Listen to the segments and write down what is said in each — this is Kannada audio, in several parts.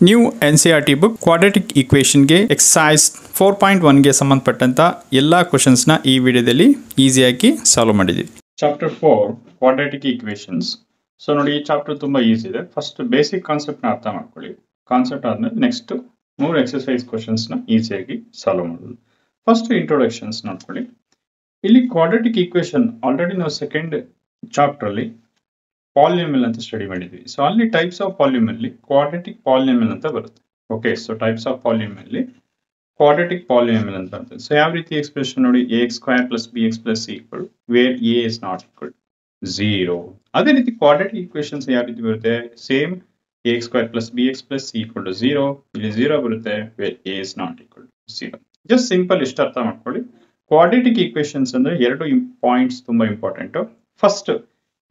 ನ್ಯೂ NCERT ಬುಕ್ ಕ್ವಾಡ್ರಾಟಿಕ್ ಈಕ್ವೇಷನ್ಗೆ ಎಕ್ಸಸೈಸ್ 4.1 ಗೆ ಸಂಬಂಧಪಟ್ಟಂತ ಎಲ್ಲಾ ಕ್ವೆಶ್ಚನ್ಸ್ನ ಈ ವಿಡಿಯೋದಲ್ಲಿ ಈಸಿಯಾಗಿ ಸಾಲ್ವ್ ಮಾಡಿದ್ದೀವಿ. Chapter 4 quadratic equations. ಸೊ ನೋಡಿ, ಈ ಚಾಪ್ಟರ್ ತುಂಬಾ ಈಸಿ ಇದೆ. ಫಸ್ಟ್ ಬೇಸಿಕ್ ಕಾನ್ಸೆಪ್ಟ್ ನ ಅರ್ಥ ಮಾಡ್ಕೊಳ್ಳಿ. ಕಾನ್ಸೆಪ್ಟ್ ಆದ್ಮೇಲೆ ನೆಕ್ಸ್ಟ್ 3 ಎಕ್ಸಸೈಸ್ ಕ್ವೆಶ್ಚನ್ಸ್ ನ ಈಸಿಯಾಗಿ ಸಾಲ್ವ್ ಮಾಡೋದು. ಫಸ್ಟ್ ಇಂಟ್ರೊಡಕ್ಷನ್ಸ್ ನೋಡ್ಕೊಳ್ಳಿ. ಇಲ್ಲಿ ಕ್ವಾಡ್ರಾಟಿಕ್ ಈಕ್ವೇಷನ್ ಆಲ್ರೆಡಿ ನಾವು ಸೆಕೆಂಡ್ ಚಾಪ್ಟರ್ ಅಲ್ಲಿ ಪಾಲಿನಾಮಿಯಲ್ ಅಂತ ಸ್ಟಡಿ ಮಾಡಿದ್ವಿ. ಸೊ ಅಲ್ಲಿ ಟೈಪ್ಸ್ ಆಫ್ ಪಾಲಿನಾಮಿಯಲ್ ಅಲ್ಲಿ ಕ್ವಾಡ್ರಾಟಿಕ್ ಪಾಲಿನಾಮಿಯಲ್ ಅಂತ ಬರುತ್ತೆ. Okay, so types of polynomial ಅಲ್ಲಿ ಕ್ವಾಡ್ರಾಟಿಕ್ ಪಾಲಿನಾಮಿಯಲ್ ಅಂತ ಬರುತ್ತೆ. ಸೊ ಯಾವ ರೀತಿ ಎಕ್ಸ್ಪ್ರೆಷನ್ ನೋಡಿ, ax² + bx + c where a is not equal 0. ಅದೇ ರೀತಿ ಕ್ವಾಡ್ರಾಟಿಕ್ ಈಕ್ವೇಷನ್ಸ್ ಯಾವ ರೀತಿ ಬರುತ್ತೆ, ಸೇಮ್ ax² + bx + c 0. ಇಲ್ಲಿ 0 ಬರುತ್ತೆ where a is not equal 0. Just simple ಇಷ್ಟ ಅರ್ಥ ಮಾಡ್ಕೊಳ್ಳಿ. ಕ್ವಾಡ್ರಾಟಿಕ್ ಈಕ್ವೇಷನ್ಸ್ ಅಂದ್ರೆ ಎರಡು ಪಾಯಿಂಟ್ಸ್ ತುಂಬಾ ಇಂಪಾರ್ಟೆಂಟ್. ಫಸ್ಟ್,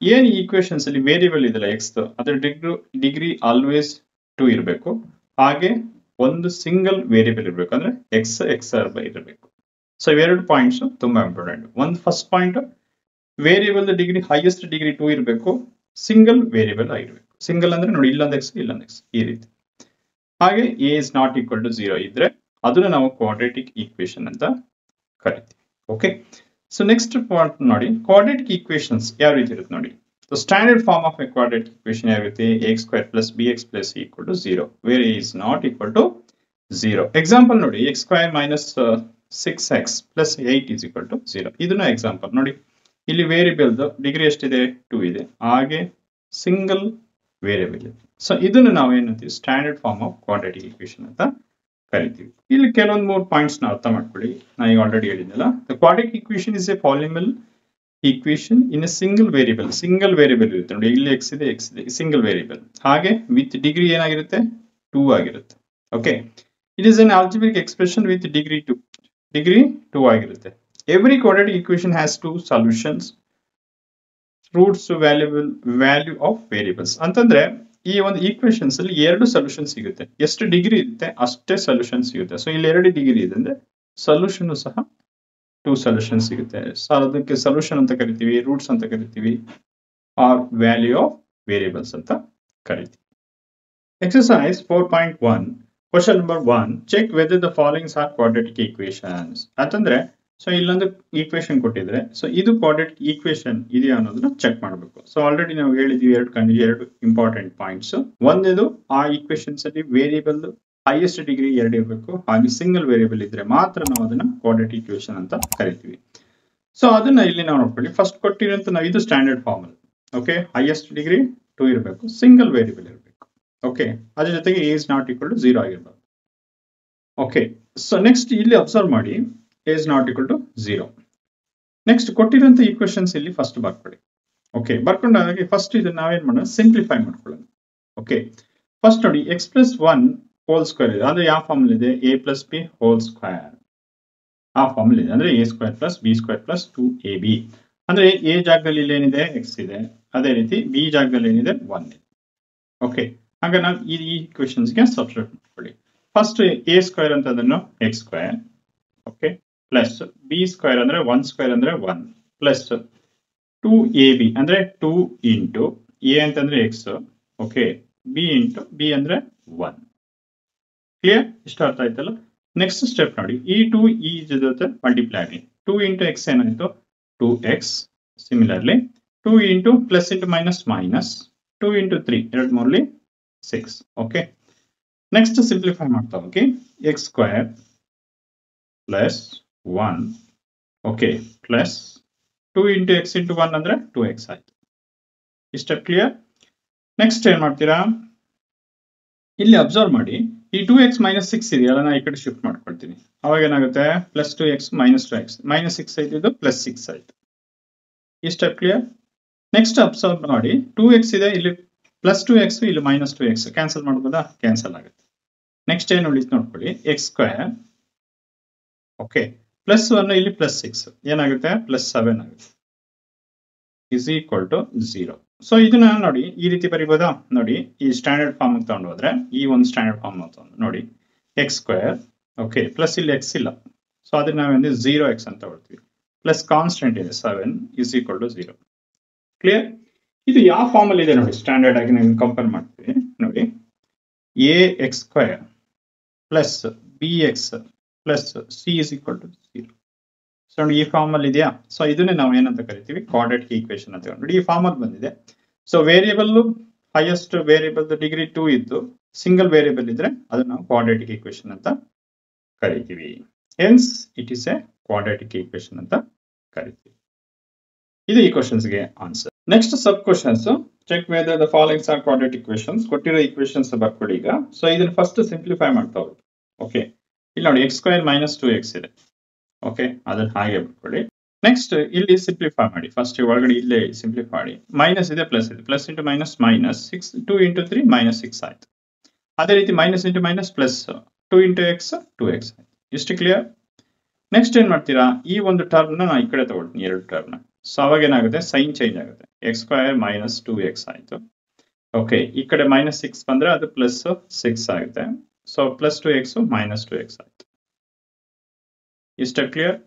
ಏನ್ ಈಕ್ವೇಷನ್ಸ್ ಅಲ್ಲಿ ವೇರಿಯಬಲ್ ಇದೆಲ್ಲ ಎಕ್ಸ್, ಅದರ ಡಿಗ್ರಿ ಆಲ್ವೇಸ್ 2 ಇರಬೇಕು. ಹಾಗೆ ಒಂದು ಸಿಂಗಲ್ ವೇರಿಯಬಲ್ ಇರಬೇಕು, ಅಂದ್ರೆ ಎಕ್ಸ್ ಇರಬೇಕು. ಸೊ ಇವೆರಡು ಪಾಯಿಂಟ್ಸ್ ತುಂಬಾ ಇಂಪಾರ್ಟೆಂಟ್. ಒಂದು first point, variable degree highest degree 2 ಇರಬೇಕು, ಸಿಂಗಲ್ ವೇರಿಯಬಲ್ ಆಗಿರ್ಬೇಕು. ಸಿಂಗಲ್ ಅಂದ್ರೆ ನೋಡಿ, ಇಲ್ಲೊಂದು ಎಕ್ಸ್ ಈ ರೀತಿ. ಹಾಗೆ a is not equal to 0 ಇದ್ರೆ ಅದನ್ನ ನಾವು ಕ್ವಾಡ್ರಾಟಿಕ್ ಈಕ್ವೇಷನ್ ಅಂತ ಕರಿತೀವಿ. ಓಕೆ, ಸೊ ನೆಕ್ಸ್ಟ್ ಪಾಯಿಂಟ್ ನೋಡಿ, ಕ್ವಾಡ್ರಾಟಿಕ್ ಈಕ್ವೇಷನ್ಸ್ ಯಾವ ರೀತಿ ಇರುತ್ತೆ ನೋಡಿ. So standard form of a quadratic equation ಯಾವ ರೀತಿ, ax² + bx + c 0 where a is not equal to 0. Example ನೋಡಿ, x² - 6x + 8 is equal to 0. ಇದನ್ನ ಎಕ್ಸಾಂಪಲ್ ನೋಡಿ. ಇಲ್ಲಿ ವೇರಿಯಬಲ್ ಡಿಗ್ರಿ ಎಷ್ಟಿದೆ, 2 ಇದೆ. ಹಾಗೆ ಸಿಂಗಲ್ ವೇರಿಯಬಲ್ ಇದೆ. ಸೊ ಇದನ್ನು ನಾವು ಏನಂತೀವಿ, standard form of quadratic equation ಅಂತ ಕರಿತೀವಿ. ಇಲ್ಲಿ ಕೆಲವೊಂದು 3 ಪಾಯಿಂಟ್ಸ್ ನ ಅರ್ಥ ಮಾಡ್ಕೊಳ್ಳಿ. ನಾನು ಈಗ ಆಲ್ರೆಡಿ ಹೇಳಿದ್ನಲ್ಲ, the quadratic equation is A polynomial equation in a single variable ಇರುತ್ತೆ ನೋಡಿ. ಇಲ್ಲಿ x ಇದೆ ಸಿಂಗಲ್ ವೇರಿಯಬಲ್. ಹಾಗೆ ವಿತ್ ಡಿಗ್ರಿ ಏನಾಗಿರುತ್ತೆ, 2 ಆಗಿರುತ್ತೆ. Okay, it is N algebraic expression with degree 2 ಆಗಿರುತ್ತೆ. Every quadratic equation has 2 solutions, roots value of variables. ಅಂತಂದ್ರೆ ಈ ಒಂದು ಈಕ್ವೇಷನ್ಸ್ ಅಲ್ಲಿ 2 ಸೊಲ್ಯೂಷನ್ ಸಿಗುತ್ತೆ. ಎಷ್ಟು ಡಿಗ್ರಿ ಇರುತ್ತೆ ಅಷ್ಟೇ ಸೊಲ್ಯೂಷನ್ ಸಿಗುತ್ತೆ. ಸೊ ಇಲ್ಲಿ 2 ಡಿಗ್ರಿ ಇದೆ ಅಂದ್ರೆ ಸೊಲ್ಯೂಷನ್ ಸಹ 2 ಸೊಲ್ಯೂಷನ್ ಸಿಗುತ್ತೆ. ಸೊ ಅದಕ್ಕೆ ಸೊಲ್ಯೂಷನ್ ಅಂತ ಕರಿತೀವಿ, ರೂಟ್ಸ್ ಅಂತ ಕರಿತೀವಿ, ಆರ್ ವ್ಯಾಲ್ಯೂ ಆಫ್ ವೇರಿಯಬಲ್ಸ್ ಅಂತ ಕರಿತೀವಿ. Exercise 4.1 question number 1, check whether the followings are quadratic equations. ಅಂತಂದ್ರೆ ಸೊ ಇಲ್ಲೊಂದು ಈಕ್ವೇಷನ್ ಕೊಟ್ಟಿದ್ರೆ, ಸೊ ಇದು ಕ್ವಾಡ್ರಾಟಿಕ್ ಈಕ್ವೇಷನ್ ಇದೆಯಾ ಅನ್ನೋದನ್ನ ಚೆಕ್ ಮಾಡಬೇಕು. ಸೊ ಆಲ್ರೆಡಿ ನಾವು ಹೇಳಿದ್ವಿ ಎರಡು ಇಂಪಾರ್ಟೆಂಟ್ ಪಾಯಿಂಟ್ಸ್. ಒಂದೇದು, ಆ ಈಕ್ವೇಷನ್ಸ್ ಅಲ್ಲಿ ವೇರಿಯಬಲ್ ಹೈಯೆಸ್ಟ್ ಡಿಗ್ರಿ 2 ಇರಬೇಕು. ಹಾಗೆ ಸಿಂಗಲ್ ವೇರಿಯಬಲ್ ಇದ್ರೆ ಮಾತ್ರ ನಾವು ಅದನ್ನ ಕ್ವಾಡ್ರಾಟಿಕ್ ಈಕ್ವೇಷನ್ ಅಂತ ಕರಿತೀವಿ. ಸೊ ಅದನ್ನ ಇಲ್ಲಿ ನಾವು ನೋಡ್ಕೊಳ್ಳಿ. ಫಸ್ಟ್ ಕೊಟ್ಟಿರೋಂತ ನಾವು ಇದು ಸ್ಟ್ಯಾಂಡರ್ಡ್ ಫಾರ್ಮ್ ಅಲ್ಲಿ. ಓಕೆ, ಹೈಯೆಸ್ಟ್ ಡಿಗ್ರಿ 2 ಇರಬೇಕು, ಸಿಂಗಲ್ ವೇರಿಯಬಲ್ ಇರಬೇಕು. ಓಕೆ, ಅದ್ರ ಜೊತೆಗೆ a is not equal to 0 ಆಗಿರ್ಬೇಕು. ಓಕೆ, ಸೊ ನೆಕ್ಸ್ಟ್ ಇಲ್ಲಿ ಅಬ್ಸರ್ವ್ ಮಾಡಿ, a is not equal to 0. Next ಕೊಟ್ಟಿರೋಂತ ಈಕ್ವೇಷನ್ಸ್ ಇಲ್ಲಿ ಫಸ್ಟ್ ಬರ್ಕೊಳ್ಳಿ. ಓಕೆ, ಬರ್ಕೊಂಡಾಗ ಫಸ್ಟ್ ಇದನ್ನ ನಾವೇನ್ ಮಾಡೋಣ, ಸಿಂಪ್ಲಿಫೈ ಮಾಡ್ಕೊಳ್ಳೋಣ. ಓಕೆ, ಫಸ್ಟ್ ನೋಡಿ, x + 1 ಹೋಲ್ ಸ್ಕ್ವೇರ್ ಇದೆ. ಅಂದ್ರೆ ಯಾವ ಫಾರ್ಮ್ ಇದೆ, a + b ಹೋಲ್ ಸ್ಕ್ವೇರ್ ಆ ಫಾರ್ಮ್ ಇದೆ. ಅಂದ್ರೆ a² + b² + 2ab. ಅಂದ್ರೆ a ಜಾಗದಲ್ಲಿ ಇಲ್ಲಿ ಏನಿದೆ, x ಇದೆ. ಅದೇ ರೀತಿ b ಜಾಗದಲ್ಲಿ ಏನಿದೆ, 1 ಇದೆ. ಓಕೆ, ಹಾಗ ನಾವು ಈ ಈಕ್ವೇಷನ್ಸ್ ಗೆ ಸಬ್ಸ್ಟಿಟ್ಯೂಟ್ ಮಾಡ್ಕೊಳ್ಳಿ. ಫಸ್ಟ್ a² ಅಂತ ಅದನ್ನು x², ಓಕೆ, ಪ್ಲಸ್ b² ಅಂದ್ರೆ 1² ಅಂದ್ರೆ 1, ಪ್ಲಸ್ 2ab ಅಂದ್ರೆ 2 ಇಂಟು a ಅಂತಂದ್ರೆ x, okay, b into b ಅಂದ್ರೆ 1. ಕ್ಲಿಯರ್? ಇಷ್ಟ ಅರ್ಥ ಆಯ್ತಲ್ಲ. ನೆಕ್ಸ್ಟ್ ಸ್ಟೆಪ್ ನೋಡಿ, ಈ 2 ಈ ಜೊತೆ ಮಲ್ಟಿಪ್ಲೈ ಆಗಿ 2 ಇಂಟು x ಏನಾಯ್ತು, 2x. Similarly 2 into plus into minus 2 into 3 2 ಮೂರ್ಲಿ 6. Okay, next simplify ಮಾಡ್ತಾ ಹೋಗಿ, x² plus 1, okay, plus 2 into x into 1 ಅಂದ್ರೆ 2x ಆಯ್ತು. ಈ ಸ್ಟೆಪ್ ಕ್ಲಿಯರ್? ನೆಕ್ಸ್ಟ್ ಏನ್ ಮಾಡ್ತೀರಾ, ಇಲ್ಲಿ ಅಬ್ಸರ್ವ್ ಮಾಡಿ, ಈ 2x - 6 ಇದೆಯಲ್ಲ, ನಾನು ಈ ಕಡೆ ಶಿಫ್ಟ್ ಮಾಡ್ಕೊಳ್ತೀನಿ. ಅವಾಗ ಏನಾಗುತ್ತೆ, ಪ್ಲಸ್ 2x - 2x, -6 ಆಯ್ತು, ಇದು ಪ್ಲಸ್ 6 ಆಯ್ತು. ಈ ಸ್ಟೆಪ್ ಕ್ಲಿಯರ್? ನೆಕ್ಸ್ಟ್ ಅಬ್ಸರ್ವ್ ಮಾಡಿ, 2x ಇದೆ, ಇಲ್ಲಿ ಪ್ಲಸ್ 2x, ಇಲ್ಲಿ -2x. ಕ್ಯಾನ್ಸಲ್ ಮಾಡ್ಬೋದಾ, ಕ್ಯಾನ್ಸಲ್ ಆಗುತ್ತೆ. ನೆಕ್ಸ್ಟ್ ಏನು ಉಳಿತು ನೋಡ್ಕೊಳ್ಳಿ, x², ಓಕೆ, ಪ್ಲಸ್ 1 ಇಲ್ಲಿ ಪ್ಲಸ್ 6 ಏನಾಗುತ್ತೆ, ಪ್ಲಸ್ 7 ಆಗುತ್ತೆ, ಇಸ್ ಈಕ್ವಲ್ ಟು 0. ಸೊ ಇದನ್ನ ನೋಡಿ ಈ ರೀತಿ ಬರಿಬೋದಾ, ನೋಡಿ ಈ ಸ್ಟ್ಯಾಂಡರ್ಡ್ ಫಾರ್ಮ್ ತಗೊಂಡು ಹೋದ್ರೆ, ಈ ಒಂದು ಸ್ಟ್ಯಾಂಡರ್ಡ್ ಫಾರ್ಮ್ ತಗೊಂಡು ನೋಡಿ, x², ಓಕೆ, ಪ್ಲಸ್ ಇಲ್ಲಿ x ಇಲ್ಲ, ಸೊ ಅದನ್ನ ನಾವೇನು 0x ಅಂತ ತಗೊಳ್ತೀವಿ, ಪ್ಲಸ್ ಕಾನ್ಸ್ಟೆಂಟ್ ಇದೆ 7 ಇಸ್ ಈಕ್ವಲ್ ಟು 0. ಕ್ಲಿಯರ್? ಇದು ಯಾವ ಫಾರ್ಮ್ ಅಲ್ಲಿ ಇದೆ ನೋಡಿ, ಸ್ಟ್ಯಾಂಡರ್ಡ್ ಆಗಿ ನಾವು ಕಂಪೇರ್ ಮಾಡ್ತೀವಿ ನೋಡಿ. ax square plus bx plus c is equal to 0. So ನೋಡಿ ಈ ಫಾರ್ಮ್ ಅಲ್ಲಿ ಇದೆಯಾ. ಸೊ ಇದನ್ನೇ ನಾವು ಏನಂತ ಕರಿತೀವಿ, ಕ್ವಾಡ್ರಾಟಿಕ್ ಈಕ್ವೇಶನ್ ಅಂತ. ನೋಡಿ ಈ ಫಾರ್ಮ್ ಅಲ್ಲಿ ಬಂದಿದೆ. So variable highest variable degree 2 ಇದ್ದು ಸಿಂಗಲ್ ವೇರಿಯೇಬಲ್ ಇದ್ರೆ ಅದನ್ನ ನಾವು ಕ್ವಾಡ್ರಾಟಿಕ್ ಈಕ್ವೇಶನ್ ಅಂತ ಕರಿತೀವಿ. Hence it is a quadratic equation ಅಂತ ಕರಿತೀವಿ. ಇದು ಈ ಕ್ವಶನ್ಸ್ ಗೆ answer. Next sub questions, check whether the followings are quadratic equations. ಕೊಟ್ಟಿರೋ ಈಕ್ವೇಶನ್ಸ್ ಬರ್ಕೊಳ್ಳಿ ಈಗ. ಸೊ ಇದನ್ನ ಫಸ್ಟ್ ಸಿಂಪ್ಲಿಫೈ ಮಾಡ್ತಾ ಹೋಗಿ. ಓಕೆ, ಇಲ್ಲಿ ನೋಡಿ x ಸ್ಕ್ವೇರ್ ಮೈನಸ್ 2x ಇದೆ. ಓಕೆ, ಅದನ್ನ ಹಾಗೆ ಬರ್ಕೊಳ್ಳಿ. ನೆಕ್ಸ್ಟ್ ಇಲ್ಲಿ ಸಿಂಪ್ಲಿಫೈ ಮಾಡಿ. ಫಸ್ಟ್ ಒಳಗಡೆ ಇಲ್ಲೇ ಸಿಂಪ್ಲಿಫೈ ಮಾಡಿ. ಮೈನಸ್ ಇದೆ, ಪ್ಲಸ್ ಇದೆ. Plus into minus minus 6, 2 into 3 minus 6 ಆಯ್ತು. ಅದೇ ರೀತಿ minus into minus plus 2 into x 2x ಆಯ್ತು. ಇಷ್ಟು ಕ್ಲಿಯರ್. ನೆಕ್ಸ್ಟ್ ಏನ್ ಮಾಡ್ತೀರಾ, ಈ ಒಂದು ಟರ್ಮ್ ನಾನು ಈ ಕಡೆ ತಗೊಳ್ತೀನಿ, ಎರಡು ಟರ್ಮ್. ಸೊ ಅವಾಗ ಏನಾಗುತ್ತೆ, ಸೈನ್ ಚೇಂಜ್ ಆಗುತ್ತೆ. x ಸ್ಕ್ವೇರ್ ಮೈನಸ್ 2x ಆಯ್ತು. ಓಕೆ, ಈ ಕಡೆ ಮೈನಸ್ 6 ಬಂದ್ರೆ ಅದು ಪ್ಲಸ್ 6 ಆಗುತ್ತೆ. So plus 2x minus 2x ಆಯ್ತು. ಇಷ್ಟ ಕ್ಲಿಯರ್.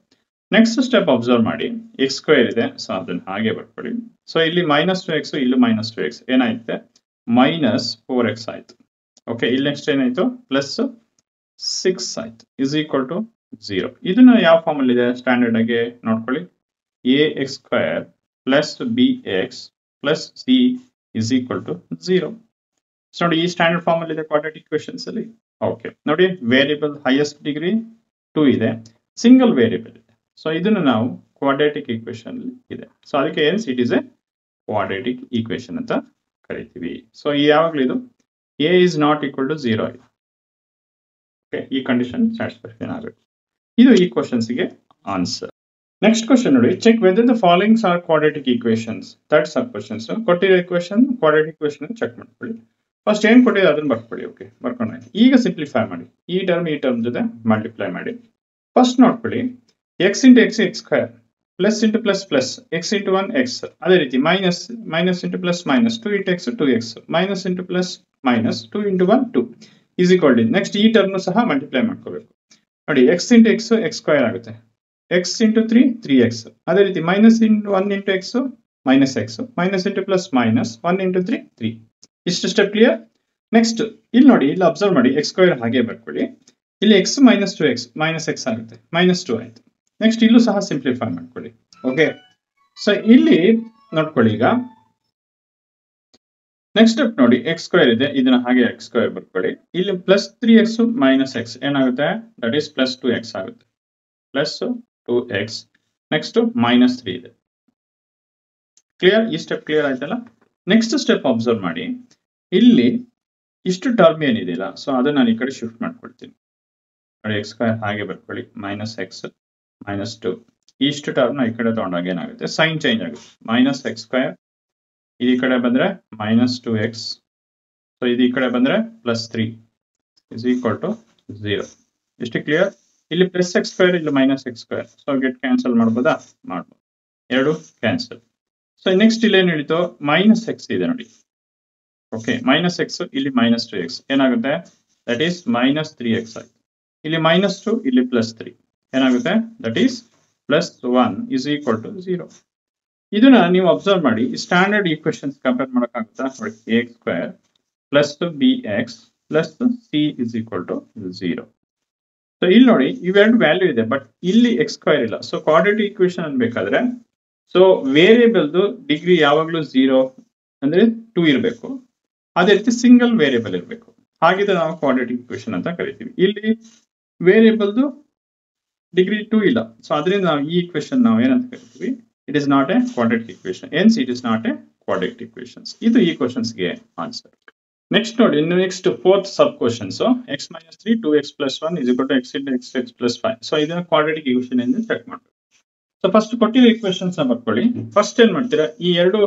ನೆಕ್ಸ್ಟ್ ಸ್ಟೆಪ್ ಅಬ್ಸರ್ವ್ ಮಾಡಿ. x ಸ್ಕ್ವೇರ್ ಇದೆ, ಸೊ ಅದನ್ನ ಹಾಗೆ ಬರ್ಕೊಳ್ಳಿ. ಸೊ ಇಲ್ಲಿ ಮೈನಸ್ 2x, ಇಲ್ಲಿ ಮೈನಸ್ 2x ಏನಾಯ್ತು, ಮೈನಸ್ 4x ಆಯ್ತು. ಓಕೆ, ಇಲ್ಲಿ ನೆಕ್ಸ್ಟ್ ಏನಾಯ್ತು, ಪ್ಲಸ್ 6 ಆಯ್ತು. Is equal to 0. ಇದನ್ನ ಯಾವ ಫಾರ್ಮ್ ಅಲ್ಲಿ ಇದೆ ಸ್ಟ್ಯಾಂಡರ್ಡ್ ಆಗಿ ನೋಡ್ಕೊಳ್ಳಿ. ax square plus bx plus c is equal to 0. So ನೋಡಿ ಈ ಸ್ಟ್ಯಾಂಡರ್ಡ್ ಫಾರ್ಮ್ ಅಲ್ಲಿ ಇದೆ ಕ್ವಾಡ್ರಾಟಿಕ್ ಈಕ್ವೇಶನ್ಸ್ ಅಲ್ಲಿ. ಓಕೆ, ನೋಡಿ ವೇರಿಯೇಬಲ್ ಹೈಯೆಸ್ಟ್ ಡಿಗ್ರಿ 2 ಇದೆ, ಸಿಂಗಲ್ ವೇರಿಯೇಬಲ್ ಇದೆ. ಸೊ ಇದನ್ನು ನಾವು ಕ್ವಾಡ್ರಾಟಿಕ್ ಈಕ್ವೇಶನ್ ಇದೆ. ಸೊ ಅದಕ್ಕೆ hence it is a quadratic equation ಅಂತ ಕರಿತೀವಿ. ಸೊ ಯಾವಾಗಲೂ ಇದು a is not equal to 0 ಇದೆ. ಓಕೆ, ಈ ಕಂಡೀಷನ್ ಸ್ಯಾಟಿಸ್ಫ್ಯಾಕ್ಷನ್ ಆಗಬೇಕು. ಇದು ಈ ಕ್ವಶನ್ಸ್ ಗೆ ಆನ್ಸರ್. ನೆಕ್ಸ್ಟ್ ಕ್ವಶನ್ ನೋಡಿ, check whether the followings are quadratic equations. Third sub questions. ಕೊಟ್ಟಿರೋ ಈಕ್ವೇಶನ್ ಕ್ವಾಡ್ರಾಟಿಕ್ ಈಕ್ವೇಶನ್ ಚೆಕ್ ಮಾಡ್ಕೊಳ್ಳಿ. ಫಸ್ಟ್ ಏನ್ ಕೊಟ್ಟಿದೆ ಅದನ್ನ ಬರ್ಕೊಳ್ಳಿ. ಓಕೆ, ಬರ್ಕೊಂಡ್ರೆ ಈಗ ಸಿಂಪ್ಲಿಫೈ ಮಾಡಿ. ಈ ಟರ್ಮ್ ಜೊತೆ ಮಲ್ಟಿಪ್ಲೈ ಮಾಡಿ. ಫಸ್ಟ್ ನೋಡ್ಕೊಳ್ಳಿ, x into x x square, plus into plus plus, x into 1 x. ಅದೇ ರೀತಿ minus minus into plus minus 2 into x 2x, minus into plus minus 2 into 1 2 is equal to. Next ಈ ಟರ್ಮ್ ಸಹ ಮಲ್ಟಿಪ್ಲೈ ಮಾಡ್ಕೋಬೇಕು. ನೋಡಿ, x into x x square ಆಗುತ್ತೆ, ಎಕ್ಸ್ ಇಂಟು 3 3x. ಅದೇ ರೀತಿ minus into 1 into x minus x, minus into plus minus 1 into 3 3. ಇಷ್ಟು ಸ್ಟೆಪ್ ಕ್ಲಿಯರ್. ನೆಕ್ಸ್ಟ್ ಇಲ್ಲಿ ನೋಡಿ, ಇಲ್ಲಿ ಅಬ್ಸರ್ವ್ ಮಾಡಿ, ಎಕ್ಸ್ ಸ್ಕ್ವೇರ್ ಹಾಗೆ ಬರ್ಕೊಳ್ಳಿ. ಇಲ್ಲಿ X minus 2x minus X ಆಗುತ್ತೆ, ಮೈನಸ್ 2 ಆಯ್ತು. ನೆಕ್ಸ್ಟ್ ಇಲ್ಲೂ ಸಹ ಸಿಂಪ್ಲಿಫೈ ಮಾಡ್ಕೊಳ್ಳಿ. ಓಕೆ, ಸೊ ಇಲ್ಲಿ ನೋಡ್ಕೊಳ್ಳಿ ಈಗ. ನೆಕ್ಸ್ಟ್ ಸ್ಟೆಪ್ ನೋಡಿ, ಎಕ್ಸ್ ಸ್ಕ್ವೇರ್ ಇದೆ, ಇದನ್ನ ಹಾಗೆ ಎಕ್ಸ್ ಸ್ಕ್ವೇರ್ ಬರ್ಕೊಳ್ಳಿ. ಇಲ್ಲಿ ಪ್ಲಸ್ 3x ಮೈನಸ್ ಎಕ್ಸ್ ಏನಾಗುತ್ತೆ, ದಟ್ ಈಸ್ ಪ್ಲಸ್ 2x ಆಗುತ್ತೆ, ಪ್ಲಸ್ 2x. ನೆಕ್ಸ್ಟ್ ಮೈನಸ್ 3 ಇದೆ. ಕ್ಲಿಯರ್. ಈ ಸ್ಟೆಪ್ ಕ್ಲಿಯರ್ ಆಯ್ತಲ್ಲ. ನೆಕ್ಸ್ಟ್ ಸ್ಟೆಪ್ ಅಬ್ಸರ್ವ್ ಮಾಡಿ, ಇಲ್ಲಿ ಇಷ್ಟು ಟರ್ಮ್ ಏನಿದೆಯಲ್ಲ, ಸೊ ಅದನ್ನ ನಾನು ಈ ಕಡೆ ಶಿಫ್ಟ್ ಮಾಡ್ಕೊಳ್ತೀನಿ. ನೋಡಿ, ಎಕ್ಸ್ ಸ್ಕ್ವೇರ್ ಹಾಗೆ ಬರ್ಕೊಳ್ಳಿ, ಮೈನಸ್ ಎಕ್ಸ್ ಮೈನಸ್ 2. ಇಷ್ಟು ಟರ್ಮ್ ಈ ಕಡೆ ತಗೊಂಡಾಗ ಏನಾಗುತ್ತೆ, ಸೈನ್ ಚೇಂಜ್ ಆಗುತ್ತೆ. ಮೈನಸ್ ಎಕ್ಸ್ ಸ್ಕ್ವೇರ್ ಈ ಕಡೆ ಬಂದ್ರೆ ಮೈನಸ್ 2x. ಸೊ ಇದು ಈ ಕಡೆ ಬಂದ್ರೆ ಪ್ಲಸ್ 3 ಇಸ್ ಈಕ್ವಲ್ ಟು 0. ಇಷ್ಟು ಕ್ಲಿಯರ್. ಇಲ್ಲಿ ಪ್ಲಸ್ ಎಕ್ಸ್ ಸ್ಕ್ವೇರ್, ಇಲ್ಲಿ minus X square. So get cancel ಮಾಡ್ಬೋದಾ, ಮಾಡ್ಬೋದು. ಎರಡು ಕ್ಯಾನ್ಸಲ್. ಸೊ ನೆಕ್ಸ್ಟ್ ಇಲ್ಲಿ ಏನ್ ಹೇಳಿತು, ಮೈನಸ್ ಎಕ್ಸ್ ಇದೆ ನೋಡಿ. ಓಕೆ, ಮೈನಸ್ ಎಕ್ಸ್, ಇಲ್ಲಿ ಮೈನಸ್ 2x ಏನಾಗುತ್ತೆ, ದಟ್ ಈಸ್ ಮೈನಸ್ 3x ಆಯ್ತು. ಇಲ್ಲಿ ಮೈನಸ್ 2, ಇಲ್ಲಿ ಪ್ಲಸ್ 3 ಏನಾಗುತ್ತೆ, that is plus 1 is equal to 0. ಇದನ್ನ ನೀವು ಅಬ್ಸರ್ವ್ ಮಾಡಿ. ಸ್ಟ್ಯಾಂಡರ್ಡ್ ಈಕ್ವೇಶನ್ಸ್ ಕಂಪೇರ್ ಮಾಡೋಕ್ಕಾಗುತ್ತಾ ನೋಡಿ. X square plus bx plus c is equal to 0. So ಇಲ್ಲಿ ನೋಡಿ, ಇವೆರಡು ವ್ಯಾಲ್ಯೂ ಇದೆ, ಬಟ್ ಇಲ್ಲಿ ಎಕ್ಸ್ ಸ್ಕ್ವೇರ್ ಇಲ್ಲ. ಸೊ ಕ್ವಾಡ್ರಾಟಿಕ್ ಈಕ್ವೇಶನ್ ಅನ್ಬೇಕಾದ್ರೆ, ಸೊ ವೇರಿಯೇಬಲ್ದು ಡಿಗ್ರಿ ಯಾವಾಗಲೂ 0 ಅಂದ್ರೆ 2 ಇರಬೇಕು. ಅದೇ ರೀತಿ ಸಿಂಗಲ್ ವೇರಿಯೇಬಲ್ ಇರಬೇಕು. ಹಾಗಿದ್ರೆ ನಾವು ಕ್ವಾಡ್ರಾಟಿಕ್ ಈಕ್ವೇಶನ್ ಅಂತ ಕರಿತೀವಿ. ಇಲ್ಲಿ ವೇರಿಯೇಬಲ್ದು ಡಿಗ್ರಿ 2 ಇಲ್ಲ. ಸೊ ಅದರಿಂದ ನಾವು ಈ ಈಕ್ವೇಶನ್ ನಾವು ಏನಂತ ಕರಿತೀವಿ, it is not a quadratic equation. Hence it is not a quadratic equations. ಇದು ಈ ಕ್ವಶನ್ಸ್ ಗೆ ಆನ್ಸರ್. ನೆಕ್ಸ್ಟ್ ನೋಡಿ, next fourth sub questions. x minus 3 2x plus 1 is equal to x into x plus 5. So ಇದನ್ನ ಕ್ವಾಡ್ರಾಟಿಕ್ ಈಕ್ವೇಶನ್ ಎಂದು ಚೆಕ್ ಮಾಡಬೇಕು. ಸೊ ಫಸ್ಟ್ ಕೊಟ್ಟಿರೋ ಈಕ್ವೇಶನ್ಸ್ ಬರ್ಕೊಳ್ಳಿ. ಫಸ್ಟ್ ಏನ್ ಮಾಡ್ತೀರಾ, ಈ ಎರಡು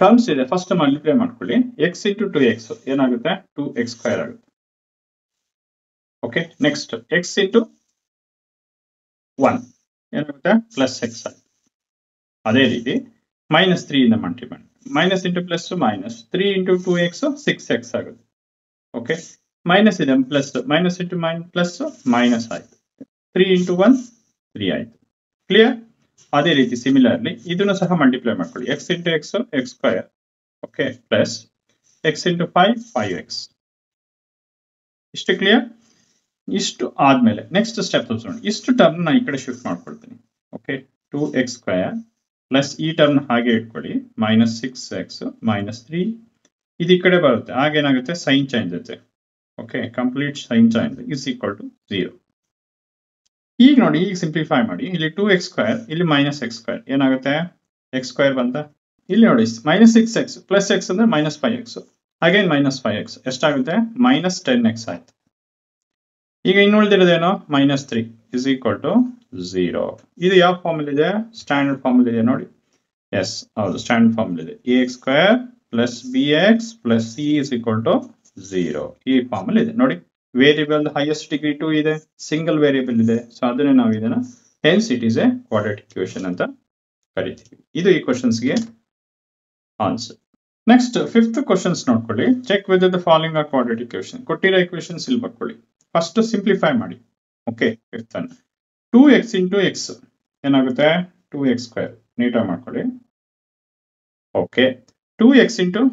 ಟರ್ಮ್ಸ್ ಇದೆ, ಫಸ್ಟ್ ಮಲ್ಟಿಪ್ಲೈ ಮಾಡ್ಕೊಳ್ಳಿ. x ಇಂಟು 2x ಏನಾಗುತ್ತೆ, 2x ಸ್ಕ್ವೇರ್ ಆಗುತ್ತೆ. ಓಕೆ, ನೆಕ್ಸ್ಟ್ x ಇಂಟು 1 ಏನಾಗುತ್ತೆ, ಪ್ಲಸ್ x ಆಗುತ್ತೆ. ಅದೇ ರೀತಿ ಮೈನಸ್ 3 ಇಂದ ಮಲ್ಟಿಪ್ಲೈ ಮಾಡಿ. Minus into plus minus 3 into 2x 6x ಆಗುತ್ತೆ. ಓಕೆ, ಮೈನಸ್ ಇದೆ, plus minus into plus minus ಆಯ್ತು. 3 ಇಂಟು 1 3 ಆಯ್ತು. ಕ್ಲಿಯರ್. ಅದೇ ರೀತಿ ಸಿಮಿಲರ್ಲಿ ಇದನ್ನು ಸಹ ಮಲ್ಟಿಪ್ಲೈ ಮಾಡ್ಕೊಳ್ಳಿ. x into x square, okay, plus x into 5 5x. ಇಷ್ಟು ಕ್ಲಿಯರ್? ಇಷ್ಟು ಆದ್ಮೇಲೆ ನೆಕ್ಸ್ಟ್ ಸ್ಟೆಪ್ ನೋಡಿ, ಇಷ್ಟು ಟರ್ಮ್ ನಾ ಈ ಕಡೆ ಶಿಫ್ಟ್ ಮಾಡ್ಕೊಳ್ತೀನಿ. ಓಕೆ, 2x² ಪ್ಲಸ್ ಈ ಟರ್ಮ್ ಹಾಗೆ ಇಟ್ಕೊಳ್ಳಿ, -6x -3 ಇದು ಈ ಕಡೆ ಬರುತ್ತೆ. ಆಗೇನಾಗುತ್ತೆ, ಸೈನ್ ಚೇಂಜ್ ಆಗುತ್ತೆ. Okay, complete sign change is equal to 0. ಈಗ ನೋಡಿ, ಈಗ ಸಿಂಪ್ಲಿಫೈ ಮಾಡಿ, ಇಲ್ಲಿ 2x² ಇಲ್ಲಿ -x², ಏನಾಗುತ್ತೆ, x² ಬಂತ. ಇಲ್ಲಿ ನೋಡಿ, -6x ಪ್ಲಸ್ x ಅಂದ್ರೆ -5x, ಅಗೇನ್ -5x ಎಷ್ಟಾಗುತ್ತೆ, -10x ಆಯ್ತು. ಈಗ ಇನ್ನು ಉಳಿದಿರೋದೇನೋ -3 ಇಸ್ ಈಕ್ವಲ್ ಟು 0. ಇದು ಯಾವ ಫಾರ್ಮಲ್ ಇದೆ, ಸ್ಟ್ಯಾಂಡರ್ಡ್ ಫಾರ್ಮಲ್ ಇದೆ ನೋಡಿ. ಎಸ್, ಹೌದು, ಸ್ಟ್ಯಾಂಡರ್ಡ್ ಫಾರ್ಮಲ್ ಇದೆ. ax² plus bx plus c is equal to 0. ಈ ಫಾರ್ಮಲ್ ಇದೆ ನೋಡಿ. ವೇರಿಯಬಲ್ ಹೈಯೆಸ್ಟ್ ಡಿಗ್ರಿ 2 ಇದೆ, ಸಿಂಗಲ್ ವೇರಿಯಬಲ್ ಇದೆ. ಸೊ ಅದನ್ನೇ ನಾವು ಇದನ್ನ hence it is a quadratic equation ಅಂತ ಕರಿತೀವಿ. ಇದು ಈ ಕ್ವಶನ್ಸ್ಗೆ ಆನ್ಸರ್. ನೆಕ್ಸ್ಟ್ 5th ಕ್ವಶನ್ಸ್ ನೋಡ್ಕೊಳ್ಳಿ. Check whether the following are quadratic equation. ಕೊಟ್ಟಿರೋ ಇಕ್ವೇಷನ್ಸ್ ಇಲ್ಲಿ ಬರ್ಕೊಳ್ಳಿ. ಫಸ್ಟ್ ಸಿಂಪ್ಲಿಫೈ ಮಾಡಿ. ಓಕೆ, 5th ಅನ್ನು 2x ಇಂಟು ಎಕ್ಸ್ ಏನಾಗುತ್ತೆ, 2x², ನೀಟಾಗಿ ಮಾಡ್ಕೊಳ್ಳಿ. ಓಕೆ, 2x ಇಂಟು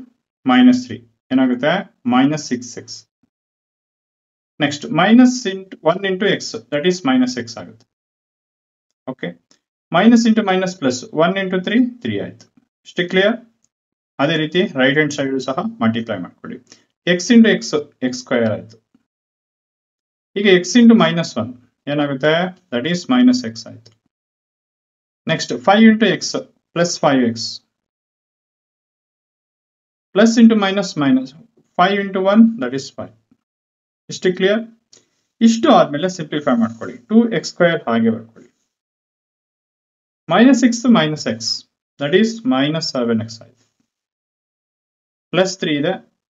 -3 ಏನಾಗುತ್ತೆ, -6x. Next -1 into X, that is -x ಆಗುತ್ತೆ. Okay, minus into minus plus 1 into 3 ಆಯ್ತು. ಇಷ್ಟು ಕ್ಲಿಯರ್? ಅದೇ ರೀತಿ ರೈಟ್ ಹ್ಯಾಂಡ್ ಸೈಡ್ ಸಹ ಮಲ್ಟಿಪ್ಲೈ ಮಾಡ್ಕೊಳ್ಳಿ. x ಇಂಟು ಎಕ್ಸ್, x² ಆಯ್ತು. ಈಗ x ಇಂಟು -1 ಏನಾಗುತ್ತೆ, ದಟ್ ಈಸ್ -x ಆಯ್ತು. Next 5 into x plus 5x plus into minus 5 into 1 that is 5. ಇಷ್ಟು ಕ್ಲಿಯರ್? ಇಷ್ಟು ಆದ್ಮೇಲೆ ಸಿಂಪ್ಲಿಫೈ ಮಾಡ್ಕೊಳ್ಳಿ. 2x² ಹಾಗೆ ಬರ್ಕೊಳ್ಳಿ. -6 -x ದಟ್ ಈಸ್ -7x ಆಯ್ತು. ಪ್ಲಸ್ 3 ಇದೆ,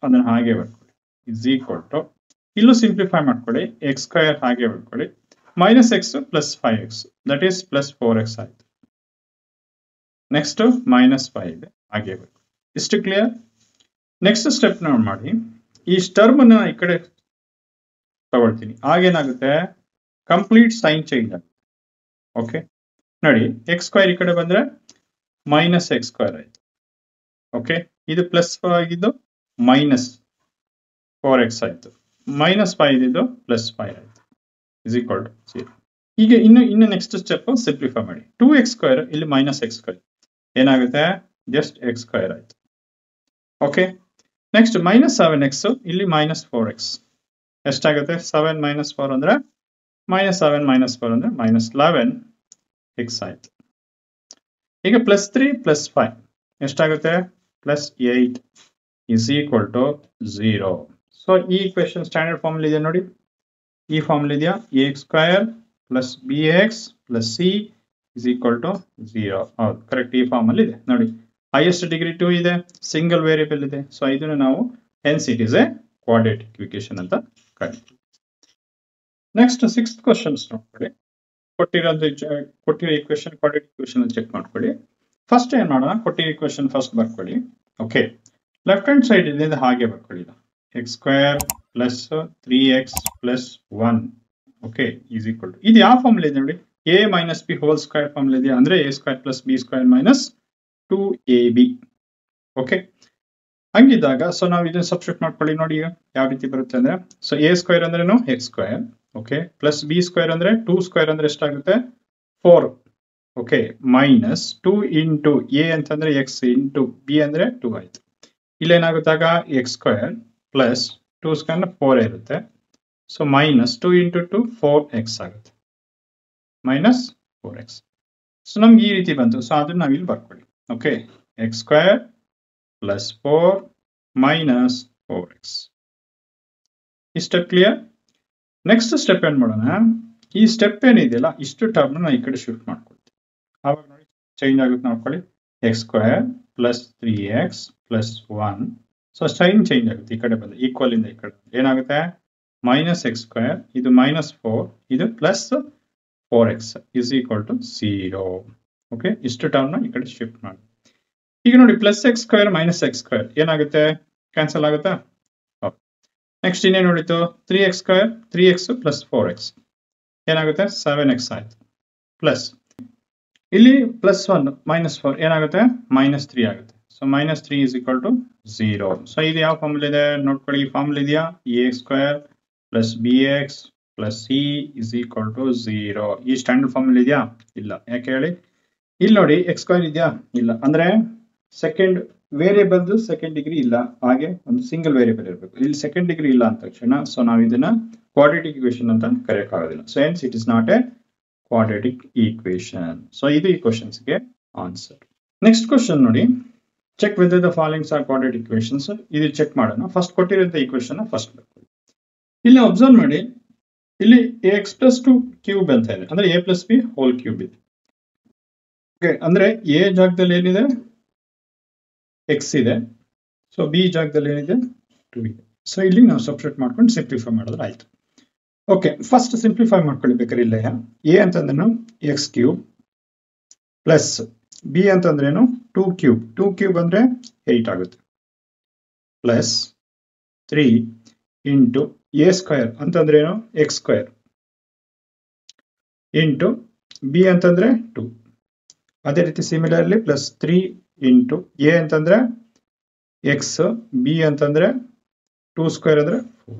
ಅದನ್ನ ಹಾಗೆ ಬರ್ಕೊಳ್ಳಿ. ಇಸ್ ಈಕ್ವಲ್ ಟು, ಇಲ್ಲೂ ಸಿಂಪ್ಲಿಫೈ ಮಾಡ್ಕೊಳ್ಳಿ. x² ಹಾಗೆ ಬರ್ಕೊಳ್ಳಿ. -x plus 5x that is plus 4x ಆಯ್ತು. ನೆಕ್ಸ್ಟ್ -5 ಇದೆ, ಹಾಗೆ ಬರ್ಕೊಳ್ಳಿ. ಇಷ್ಟು ಕ್ಲಿಯರ್? ನೆಕ್ಸ್ಟ್ ಸ್ಟೆಪ್ ನಾವು ಮಾಡಿ, ಈ ಟರ್ಮ್ ಅನ್ನ ಈ ಕಡೆ ತಗೊಳ್ತೀನಿ. ಆಗೇನಾಗುತ್ತೆ, ಕಂಪ್ಲೀಟ್ ಸೈನ್ ಚೇಂಜ್ ಆಗುತ್ತೆ. ಓಕೆ ನೋಡಿ, x² ಈ ಕಡೆ ಬಂದ್ರೆ -x² ಆಯ್ತು. ಓಕೆ, ಇದು ಪ್ಲಸ್ ಆಗಿದ್ದು -4x ಆಯ್ತು. -5 ಇದ್ದು +5 ಆಯ್ತು. Is equal to 0. ಈಗ ಇನ್ನು ನೆಕ್ಸ್ಟ್ ಸ್ಟೆಪ್ ಸಿಂಪ್ಲಿಫೈ ಮಾಡಿ. 2x² ಇಲ್ಲಿ -x² ಏನಾಗುತ್ತೆ, ಜಸ್ಟ್ x² ಆಯ್ತು. ಓಕೆ, ನೆಕ್ಸ್ಟ್ -7x ಇಲ್ಲಿ -4x ಎಷ್ಟಾಗುತ್ತೆ, 7 - 4 ಅಂದ್ರೆ -7 - 4 ಅಂದ್ರೆ -11x ಆಯ್ತು. ಈಗ +3 + 5 ಎಷ್ಟಾಗುತ್ತೆ, +8 ಇಸ್ ಈಕ್ವಲ್ ಟು 0. ಸೊ ಈ ಇಕ್ವೇಷನ್ ಸ್ಟ್ಯಾಂಡರ್ಡ್ ಫಾರ್ಮಲ್ ಇದೆ ನೋಡಿ. ಈ ಫಾರ್ಮಲ್ ಇದೆಯಾ, ax² plus bx plus c is equal to 0. ಹೌದು, ಕರೆಕ್ಟ್, ಈ ಫಾರ್ಮಲ್ ಇದೆ ನೋಡಿ. ಹೈಯೆಸ್ಟ್ ಡಿಗ್ರಿ 2 ಇದೆ, ಸಿಂಗಲ್ ವೇರಿಯಬಲ್ ಇದೆ. ಸೊ ಇದನ್ನು ನಾವು hence it is a quadratic equation ಅಂತ ಕರಿತೀವಿ. ನೆಕ್ಸ್ಟ್ 6th ಕ್ವಶನ್ಸ್ ನೋಡ್ಕೊಳ್ಳಿ. ಕೊಟ್ಟಿರೋ ಇಕ್ವೇಷನ್ ಕ್ವಾಡ್ರಾಟಿಕ್ ಇಕ್ವೇಷನ್ ಚೆಕ್ ಮಾಡ್ಕೊಳ್ಳಿ. ಫಸ್ಟ್ ಏನ್ ಮಾಡೋಣ, ಕೊಟ್ಟಿರೋ ಇಕ್ವೇಷನ್ ಫಸ್ಟ್ ಬರ್ಕೊಳ್ಳಿ. ಓಕೆ, ಲೆಫ್ಟ್ ಹ್ಯಾಂಡ್ ಸೈಡ್ ಇದೆ ಹಾಗೆ ಬರ್ಕೊಳ್ಳಿ. x² plus 3x plus 1 okay is equal to, ಇದು ಯಾವ ಫಾರ್ಮುಲಾ ಇದೆ ನೋಡಿ, a - b whole square formula ಇದೆಯಾ, ಅಂದ್ರೆ a² plus b² minus 2ab. Okay, ಹಂಗಿದ್ದಾಗ ಸೊ ನಾವು ಇದನ್ನ ಸಬ್ಸ್ಟಿಟ್ಯೂಟ್ ಮಾಡ್ಕೊಳ್ಳಿ. ನೋಡಿ ಯಾವ ರೀತಿ ಬರುತ್ತೆ ಅಂದ್ರೆ, ಸೊ a² ಅಂದ್ರೇನು x², ಓಕೆ, ಪ್ಲಸ್ b² ಅಂದ್ರೆ 2² ಅಂದ್ರೆ ಎಷ್ಟಾಗುತ್ತೆ, 4. ಓಕೆ, ಮೈನಸ್ 2 ಇಂಟು a ಅಂತಂದ್ರೆ x ಇಂಟು b ಅಂದ್ರೆ 2 ಆಯ್ತು. ಇಲ್ಲೇನಾಗುತ್ತಾಗ x² ಪ್ಲಸ್ 2² 4 ಇರುತ್ತೆ. ಸೊ -2 ಇಂಟು 2 4x ಆಗುತ್ತೆ, -4x. ಸೊ ನಮ್ಗೆ ಈ ರೀತಿ ಬಂತು. ಸೊ ಅದನ್ನ ನಾವಿಲ್ಲಿ ಬರ್ಕೊಳ್ಳಿ. Okay, x² plus 4 minus 4x. ಈ ಸ್ಟೆಪ್ ಕ್ಲಿಯರ್? ನೆಕ್ಸ್ಟ್ ಸ್ಟೆಪ್ ಏನ್ ಮಾಡೋಣ, ಈ ಸ್ಟೆಪ್ ಏನಿದೆಯಲ್ಲ ಇಷ್ಟು ಟರ್ಮ್ ನ ಈ ಕಡೆ ಶಿಫ್ಟ್ ಮಾಡ್ಕೊಳ್ತೀವಿ. ಆವಾಗ ನೋಡಿ ಚೇಂಜ್ ಆಗುತ್ತೆ ನೋಡ್ಕೊಳ್ಳಿ. x² plus 3x plus 1. So sign change ಆಗುತ್ತೆ. ಈ ಕಡೆ ಬಂದ ಈಕ್ವಲ್ ಇಂದ ಈ ಕಡೆ ಏನಾಗುತ್ತೆ, -x², ಇದು -4, ಇದು plus 4x is equal to 0. Okay, ಇಷ್ಟು ಟರ್ಮ್ ನ ಈ ಕಡೆ ಶಿಫ್ಟ್ ಮಾಡಿ. ಈಗ ನೋಡಿ +x² - x² ಏನಾಗುತ್ತೆ, ಕ್ಯಾನ್ಸಲ್ ಆಗುತ್ತಾ? ನೆಕ್ಸ್ಟ್ ಇನ್ನೇನು ನೋಡಿತು, 3x² 3x ಪ್ಲಸ್ 4x ಏನಾಗುತ್ತೆ, 7x ಆಯ್ತು. ಪ್ಲಸ್ ಇಲ್ಲಿ +1 -4 ಏನಾಗುತ್ತೆ, -3 ಆಗುತ್ತೆ. So -3 is equal to 0. So ಇದು ಯಾವ ಫಾರ್ಮುಲಾ ಇದೆ ನೋಡ್ಕೊಳ್ಳಿ. ಈ ಫಾರ್ಮುಲಾ ಇದೆಯಾ, ax² plus bx plus c is equal to 0. ಈ ಸ್ಟ್ಯಾಂಡರ್ಡ್ ಫಾರ್ಮ್ ಅಲ್ಲಿ ಇದೆಯಾ? ಇಲ್ಲ. ಯಾಕೆ ಹೇಳಿ? ಇಲ್ಲಿ ನೋಡಿ ಎಕ್ಸ್ ಸ್ಕ್ವೇರ್ ಇದೆಯಾ? ಇಲ್ಲ. ಅಂದ್ರೆ ಸೆಕೆಂಡ್ ವೇರಿಯೇಬಲ್ ಸೆಕೆಂಡ್ ಡಿಗ್ರಿ ಇಲ್ಲ, ಹಾಗೆ ಒಂದು ಸಿಂಗಲ್ ವೇರಿಯೇಬಲ್ ಇರಬೇಕು. ಇಲ್ಲಿ ಸೆಕೆಂಡ್ ಡಿಗ್ರಿ ಇಲ್ಲ ಅಂತ ತಕ್ಷಣ ಸೊ ನಾವು ಇದನ್ನ ಕ್ವಾಡ್ರಾಟಿಕ್ ಇಕ್ವೇಶನ್ ಅಂತ ಕರೆಯಕ್ಕಾಗೋದಿಲ್ಲ. So hence it is not a quadratic equation. So ಇದು ಈ ಕ್ವಶನ್ಸ್ಗೆ ಆನ್ಸರ್. ನೆಕ್ಸ್ಟ್ ಕ್ವಶನ್ ನೋಡಿ, check whether the followings are quadratic equations. ಇದು ಚೆಕ್ ಮಾಡೋಣ. ಫಸ್ಟ್ ಕೊಟ್ಟಿರೋಂಥ ಈಕ್ವೇಶನ್ ಫಸ್ಟ್ ಬರ್ಕೊಳ್ಳಿ. ಇಲ್ಲಿ ಅಬ್ಸರ್ವ್ ಮಾಡಿ, ಇಲ್ಲಿ ಎಕ್ಸ್ ಪ್ಲಸ್ ಟು ಕ್ಯೂಬ್ ಅಂತ ಇದೆ, ಅಂದ್ರೆ A plus B whole cube ಇದೆ. ಓಕೆ, ಅಂದ್ರೆ ಎ ಜಾಗದಲ್ಲಿ ಏನಿದೆ? ಎಕ್ಸ್ ಇದೆ. ಸೊ ಬಿ ಜಾಗದಲ್ಲಿ ಏನಿದೆ? 2 ಇದೆ. ಸೊ ಇಲ್ಲಿ ನಾವು ಸಬ್ಸ್ಟಿಟ್ಯೂಟ್ ಮಾಡ್ಕೊಂಡು ಸಿಂಪ್ಲಿಫೈ ಮಾಡಿದ್ರೆ ಆಯ್ತು. ಓಕೆ, ಫಸ್ಟ್ ಸಿಂಪ್ಲಿಫೈ ಮಾಡ್ಕೊಳ್ಳಿ ಬೇಕಾದ್ರೆ. ಇಲ್ಲ ಎ ಅಂತಂದ್ರೇನು? ಎಕ್ಸ್ ಕ್ಯೂಬ್ ಪ್ಲಸ್ ಬಿ ಅಂತಂದ್ರೇನು? 2 ಕ್ಯೂಬ್. 2 ಕ್ಯೂಬ್ ಅಂದ್ರೆ 8 ಆಗುತ್ತೆ. ಪ್ಲಸ್ 3 ಇಂಟು ಎ ಸ್ಕ್ವೇರ್ ಅಂತಂದ್ರೇನು? ಎಕ್ಸ್ ಸ್ಕ್ವೇರ್ ಇಂಟು ಬಿ ಅಂತಂದ್ರೆ 2. ಅದೇ ರೀತಿ ಸಿಮಿಲರ್ಲಿ ಪ್ಲಸ್ 3 ಇಂಟು ಎ ಅಂತಂದ್ರೆ ಎಕ್ಸ್, ಬಿ ಅಂತಂದ್ರೆ 2 ಸ್ಕ್ವೇರ್ ಅಂದ್ರೆ 4.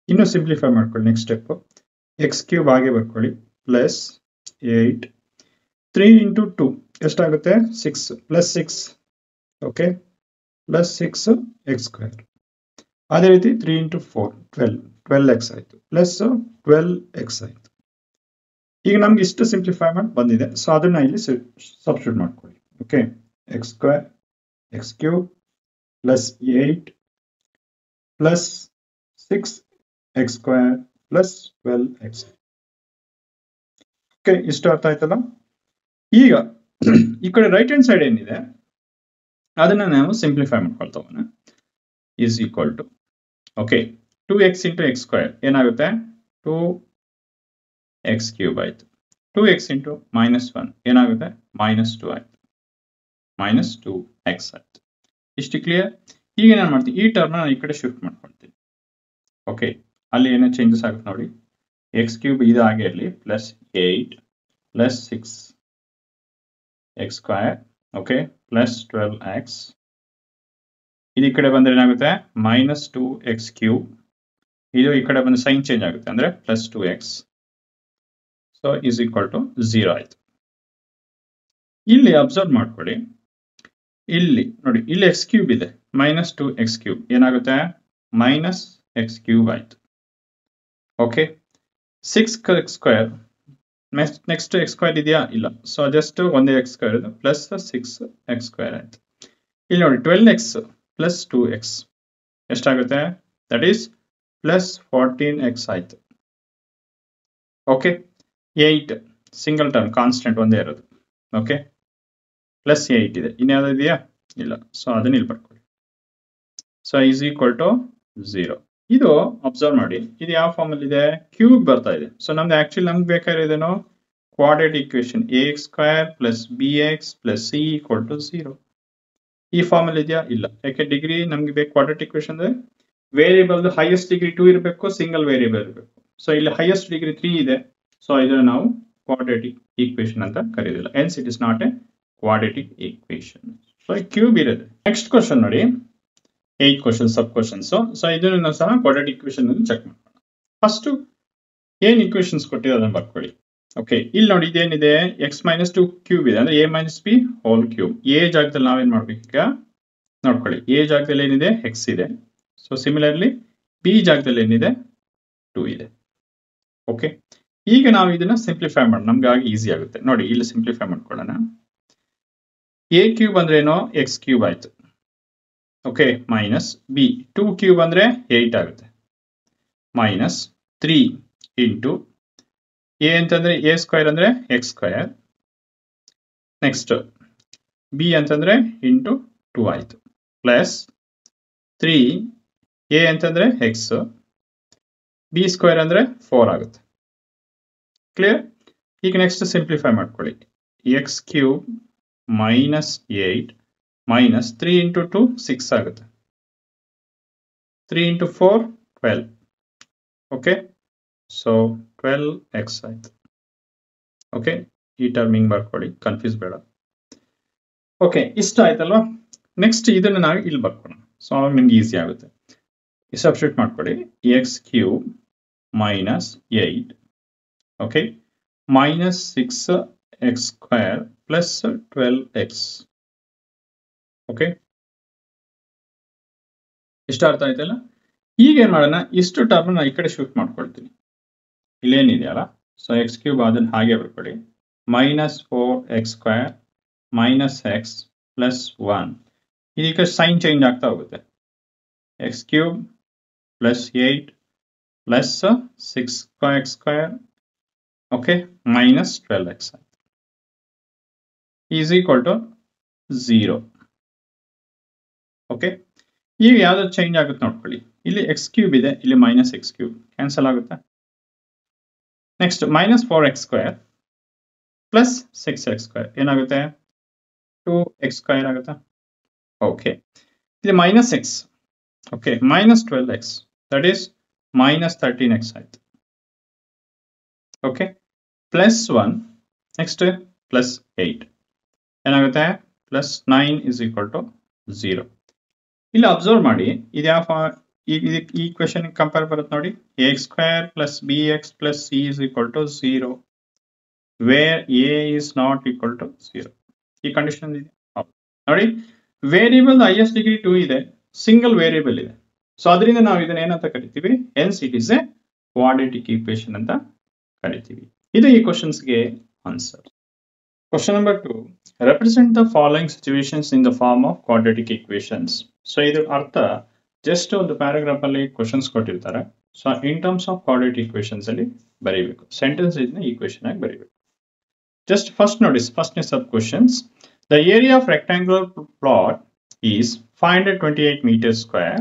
ಇನ್ನು ಸಿಂಪ್ಲಿಫೈ ಮಾಡ್ಕೊಳ್ಳಿ. ನೆಕ್ಸ್ಟ್ ಸ್ಟೆಪ್ ಎಕ್ಸ್ ಕ್ಯೂಬ್ ಹಾಗೆ ಬರ್ಕೊಳ್ಳಿ. ಪ್ಲಸ್ 8 3 ಇಂಟು 2 ಎಷ್ಟಾಗುತ್ತೆ? 6 plus 6. Okay, plus 6 X square. ಅದೇ ರೀತಿ 3 ಇಂಟು 4 12 ಎಕ್ಸ್ ಆಯ್ತು. ಪ್ಲಸ್ 12 ಎಕ್ಸ್ ಆಯ್ತು. ಈಗ ನಮ್ಗೆ ಇಷ್ಟು ಸಿಂಪ್ಲಿಫೈ ಮಾಡಿ ಬಂದಿದೆ. ಸೊ ಅದನ್ನ ಇಲ್ಲಿ ಸಬ್ಸ್ಟಿಟ್ಯೂಟ್ ಮಾಡ್ಕೊಳ್ಳಿ. Okay, X square X cube plus 8 plus 6 X square plus 12 X. Okay, ಇಷ್ಟು ಅರ್ಥ ಆಯ್ತಲ್ಲ? ಈಗ ಈ ಕಡೆ ರೈಟ್ ಹ್ಯಾಂಡ್ ಸೈಡ್ ಏನಿದೆ ಅದನ್ನ ನಾವು ಸಿಂಪ್ಲಿಫೈ ಮಾಡ್ಕೊಳ್ತಾ ಹೋಗೋಣ. Is equal to okay 2x into x square ಏನಾಗುತ್ತೆ? 2x ಕ್ಯೂಬ್ ಆಯ್ತು. 2x ಇಂಟು -1 ಏನಾಗುತ್ತೆ? -2 ಆಯ್ತು. -2x ಆಯ್ತು. ಇಷ್ಟು ಕ್ಲಿಯರ್? ಈಗ ಏನ್ ಮಾಡ್ತೀನಿ? ಈ ಟರ್ಮ್ ನಾನು ಈ ಕಡೆ ಶಿಫ್ಟ್ ಮಾಡ್ಕೊಳ್ತೀನಿ. ಓಕೆ, ಅಲ್ಲಿ ಏನೋ ಚೇಂಜಸ್ ಆಗುತ್ತೆ ನೋಡಿ. ಎಕ್ಸ್ ಕ್ಯೂಬ್ ಇದು ಹಾಗೆ ಇರಲಿ. Plus 8 plus 6 X square. Okay, plus 12x. ಇದು ಈ ಕಡೆ ಬಂದ್ರೆ ಏನಾಗುತ್ತೆ? -2x cube. ಇದು ಈ ಕಡೆ ಬಂದು ಸೈನ್ ಚೇಂಜ್ ಆಗುತ್ತೆ, ಅಂದ್ರೆ plus 2x. So is equal to 0 ಆಯ್ತು. ಇಲ್ಲಿ ಅಬ್ಸರ್ವ್ ಮಾಡ್ಕೊಳ್ಳಿ. ಇಲ್ಲಿ ನೋಡಿ, ಇಲ್ಲಿ ಎಕ್ಸ್ ಕ್ಯೂಬ್ ಇದೆ. -2x ಕ್ಯೂಬ್ ಏನಾಗುತ್ತೆ? -x ಕ್ಯೂಬ್ ಆಯ್ತು. Okay, 6x square. Next X square ಇದೆಯಾ? ಇಲ್ಲ. ಸೊ ಜಸ್ಟ್ ಒಂದೇ ಎಕ್ಸ್ ಸ್ಕ್ವೇರ್ ಇದೆ. ಪ್ಲಸ್ 6x ಸ್ಕ್ವೇರ್ ಆಯ್ತು. ಇಲ್ಲಿ ನೋಡಿ 12x ಪ್ಲಸ್ 2x ಎಷ್ಟಾಗುತ್ತೆ? ದಟ್ ಈಸ್ ಪ್ಲಸ್ 14x ಆಯ್ತು. ಓಕೆ, 8 ಸಿಂಗಲ್ ಟರ್ಮ್ ಕಾನ್ಸ್ಟೆಂಟ್ ಒಂದೇ ಇರೋದು. ಓಕೆ, ಪ್ಲಸ್ 8 ಇದೆ. ಇನ್ಯಾವುದು ಇದೆಯಾ? ಇಲ್ಲ. ಸೊ ಅದನ್ನ ಇಲ್ಲಿ ಬರ್ಕೊಳ್ಳಿ. So is equal to 0. ಇದು ಅಬ್ಸರ್ವ್ ಮಾಡಿ, ಇದು ಯಾವ ಫಾರ್ಮ್ ಅಲ್ಲಿ ಇದೆ? ಕ್ಯೂಬ್ ಬರ್ತಾ ಇದೆ. ಸೊ ನಮ್ದು ಆಕ್ಚುಲಿ ನಮ್ಗೆ ಬೇಕಾಗಿರೋದೇನೋ quadratic equation ax square plus bx plus c equal to 0. ಈ ಫಾರ್ಮ್ ಅಲ್ಲಿ ಇದೆಯಾ? ಇಲ್ಲ. ಯಾಕೆ? ಡಿಗ್ರಿ ನಮ್ಗೆ ಬೇಕು ಕ್ವಾಡ್ರಾಟಿಕ್ ಇಕ್ವೇಶನ್ ಅಂದ್ರೆ ವೇರಿಯೇಬಲ್ ಹೈಯೆಸ್ಟ್ ಡಿಗ್ರಿ 2 ಇರಬೇಕು, ಸಿಂಗಲ್ ವೇರಿಯೇಬಲ್ ಇರಬೇಕು. ಸೊ ಇಲ್ಲಿ ಹೈಯೆಸ್ಟ್ ಡಿಗ್ರಿ 3 ಇದೆ. ಸೊ ಇದನ್ನು ನಾವು ಕ್ವಾಡ್ರಾಟಿಕ್ ಈಕ್ವೇಶನ್ ಅಂತ ಕರೆಯೋದಿಲ್ಲ. Hence it is not a quadratic equation. So cube ಇರುತ್ತೆ. ನೆಕ್ಸ್ಟ್ ಕ್ವಶನ್ ನೋಡಿ, 8 ಕ್ವಶನ್ ಸಬ್ ಕ್ವಶನ್ಸ್. ಸೊ ಇದನ್ನು ಸಹ ಕ್ವಾಡ್ರಾಟಿಕ್ ಈಕ್ವೇಶನ್ ಅನ್ನು ಚೆಕ್ ಮಾಡೋಣ. ಫಸ್ಟ್ ಏನ್ ಈಕ್ವೇಶನ್ಸ್ ಕೊಟ್ಟಿದೆ ಅದನ್ನ ಬರ್ಕೊಳ್ಳಿ. ಓಕೆ, ಇಲ್ಲಿ ನೋಡಿ ಇದೇನಿದೆ? ಎಕ್ಸ್ -2 ಕ್ಯೂಬ್ ಇದೆ, ಅಂದ್ರೆ a - b whole cube. A ಜಾಗದಲ್ಲಿ ನಾವೇನ್ ಮಾಡ್ಬೇಕು? ಈಗ ನೋಡ್ಕೊಳ್ಳಿ, ಎ ಜಾಗದಲ್ಲಿ ಏನಿದೆ? ಎಕ್ಸ್ ಇದೆ. ಸೊ ಸಿಮಿಲರ್ಲಿ ಬಿ ಜಾಗದಲ್ಲಿ ಏನಿದೆ? 2 ಇದೆ. ಓಕೆ, ಈಗ ನಾವು ಇದನ್ನ ಸಿಂಪ್ಲಿಫೈ ಮಾಡೋಣ, ನಮ್ಗೆ ಆಗಿ ಈಸಿ ಆಗುತ್ತೆ. ನೋಡಿ ಇಲ್ಲಿ ಸಿಂಪ್ಲಿಫೈ ಮಾಡ್ಕೊಳ್ಳೋಣ. ಎ ಕ್ಯೂಬ್ ಅಂದ್ರೆ ಏನೋ? ಎಕ್ಸ್ ಕ್ಯೂಬ್ ಆಯ್ತು. ಓಕೆ, ಮೈನಸ್ ಬಿ 2 ಕ್ಯೂಬ್ ಅಂದ್ರೆ 8 ಆಗುತ್ತೆ. -3 ಇಂಟು ಎ ಅಂತಂದ್ರೆ ಎ ಸ್ಕ್ವೇರ್ ಅಂದ್ರೆ ಎಕ್ಸ್ ಸ್ಕ್ವೇರ್. ನೆಕ್ಸ್ಟ್ ಬಿ ಅಂತಂದ್ರೆ ಇಂಟು 2 ಆಯ್ತು. ಪ್ಲಸ್ 3 ಎ ಅಂತಂದ್ರೆ ಎಕ್ಸ್, ಬಿ ಸ್ಕ್ವೇರ್ ಅಂದ್ರೆ 4 ಆಗುತ್ತೆ. ಕ್ಲಿಯರ್? ಈಗ ನೆಕ್ಸ್ಟ್ ಸಿಂಪ್ಲಿಫೈ ಮಾಡ್ಕೊಳ್ಳಿ. ಎಕ್ಸ್ ಕ್ಯೂಬ್ -8 -3 ಇಂಟು 2 6 ಆಗುತ್ತೆ. 3 ಇಂಟು 4 12. ಓಕೆ, ಸೊ 12x ಆಯ್ತು. ಓಕೆ, ಈ ಟರ್ಮಿಂಗ್ ಬರ್ಕೊಳ್ಳಿ, ಕನ್ಫ್ಯೂಸ್ ಬೇಡ. ಓಕೆ, ಇಷ್ಟ ಆಯ್ತಲ್ವಾ? ನೆಕ್ಸ್ಟ್ ಇದನ್ನ ನಾವು ಇಲ್ಲಿ ಬರ್ಕೋಣ. ಸೊ ಅವಾಗ ನಿಮ್ಗೆ ಈಸಿ ಆಗುತ್ತೆ. ಸಬ್ಸ್ಟಿಟ್ಯೂಟ್ ಮಾಡ್ಕೊಳ್ಳಿ. X cube minus 8, okay, minus 6x square plus 12x, okay. ಇಷ್ಟ ಅರ್ಥ ಆಯ್ತಲ್ಲ? ಈಗ ಏನ್ ಮಾಡೋಣ, ಇಷ್ಟು ಟರ್ಮ್ ನಾ ಈ ಕಡೆ ಶಿಫ್ಟ್ ಮಾಡ್ಕೊಳ್ತೀನಿ. ಇಲ್ಲೇನಿದೆಯಲ್ಲ, ಸೊ ಎಕ್ಸ್ ಕ್ಯೂಬ್ ಅದನ್ನ ಹಾಗೆ ಬರ್ಕೊಳ್ಳಿ. minus 4x square minus x plus 1. ಇದೀಗ ಸೈನ್ ಚೇಂಜ್ ಆಗ್ತಾ ಹೋಗುತ್ತೆ. x cube plus 8 plus 6x square, okay, minus 12x is equal to 0. Okay, ಈಗ ಯಾವ್ದು ಚೇಂಜ್ ಆಗುತ್ತೆ ನೋಡ್ಕೊಳ್ಳಿ. ಇಲ್ಲಿ x cube ಇದೆ, ಇಲ್ಲಿ minus x cube ಕ್ಯಾನ್ಸಲ್ ಆಗುತ್ತೆ. Next minus 4x square plus 6x square ಏನಾಗುತ್ತೆ, 2x square ಆಗುತ್ತೆ. ಓಕೆ, ಇಲ್ಲಿ minus x, okay, minus 12x, that is minus 13x ಆಯ್ತು. ಓಕೆ, plus 1, next plus 8 ಏನಾಗುತ್ತೆ, plus 9 is equal to 0. ಇಲ್ಲಿ ಅಬ್ಸರ್ವ್ ಮಾಡಿ, ಇದು ಯಾವ ಈ ಕ್ವೆಶನ್ ಕಂಪೇರ್ ಬರುತ್ತೆ ನೋಡಿ. ax square plus bx plus c is equal to 0 where a is not equal to 0. ಈ ಕಂಡೀಷನ್ ಇದೆ ನೋಡಿ. ವೇರಿಯಬಲ್ ಹೈಯೆಸ್ಟ್ ಡಿಗ್ರಿ 2 ಇದೆ, ಸಿಂಗಲ್ ವೇರಿಯಬಲ್ ಇದೆ. ಸೊ ಅದರಿಂದ ನಾವು ಇದನ್ನ ಏನಂತ ಕರಿತೀವಿ, hence it is a quadratic equation ಅಂತ ಕರಿತೀವಿ. ಇದು ಈ ಕ್ವಶನ್ಸ್ಗೆ answer. Question number 2. Represent the following situations in the form of quadratic equations. So, ಇದು ಅರ್ಥ ಜಸ್ಟ್ ಒಂದು ಪ್ಯಾರಾಗ್ರಾಫ್ ಅಲ್ಲಿ ಕ್ವಶನ್ಸ್ ಕೊಟ್ಟಿರ್ತಾರೆ. So in terms of quadratic equations ಅಲ್ಲಿ ಬರೀಬೇಕು, ಸೆಂಟೆನ್ಸ್ ಇದನ್ನ ಈಕ್ವೇಷನ್ ಆಗಿ ಬರೀಬೇಕು. ಜಸ್ಟ್ ಫಸ್ಟ್ ನೋಡಿ, ಫಸ್ಟ್ನೇ sub questions. The area of rectangular plot is 528 meters square.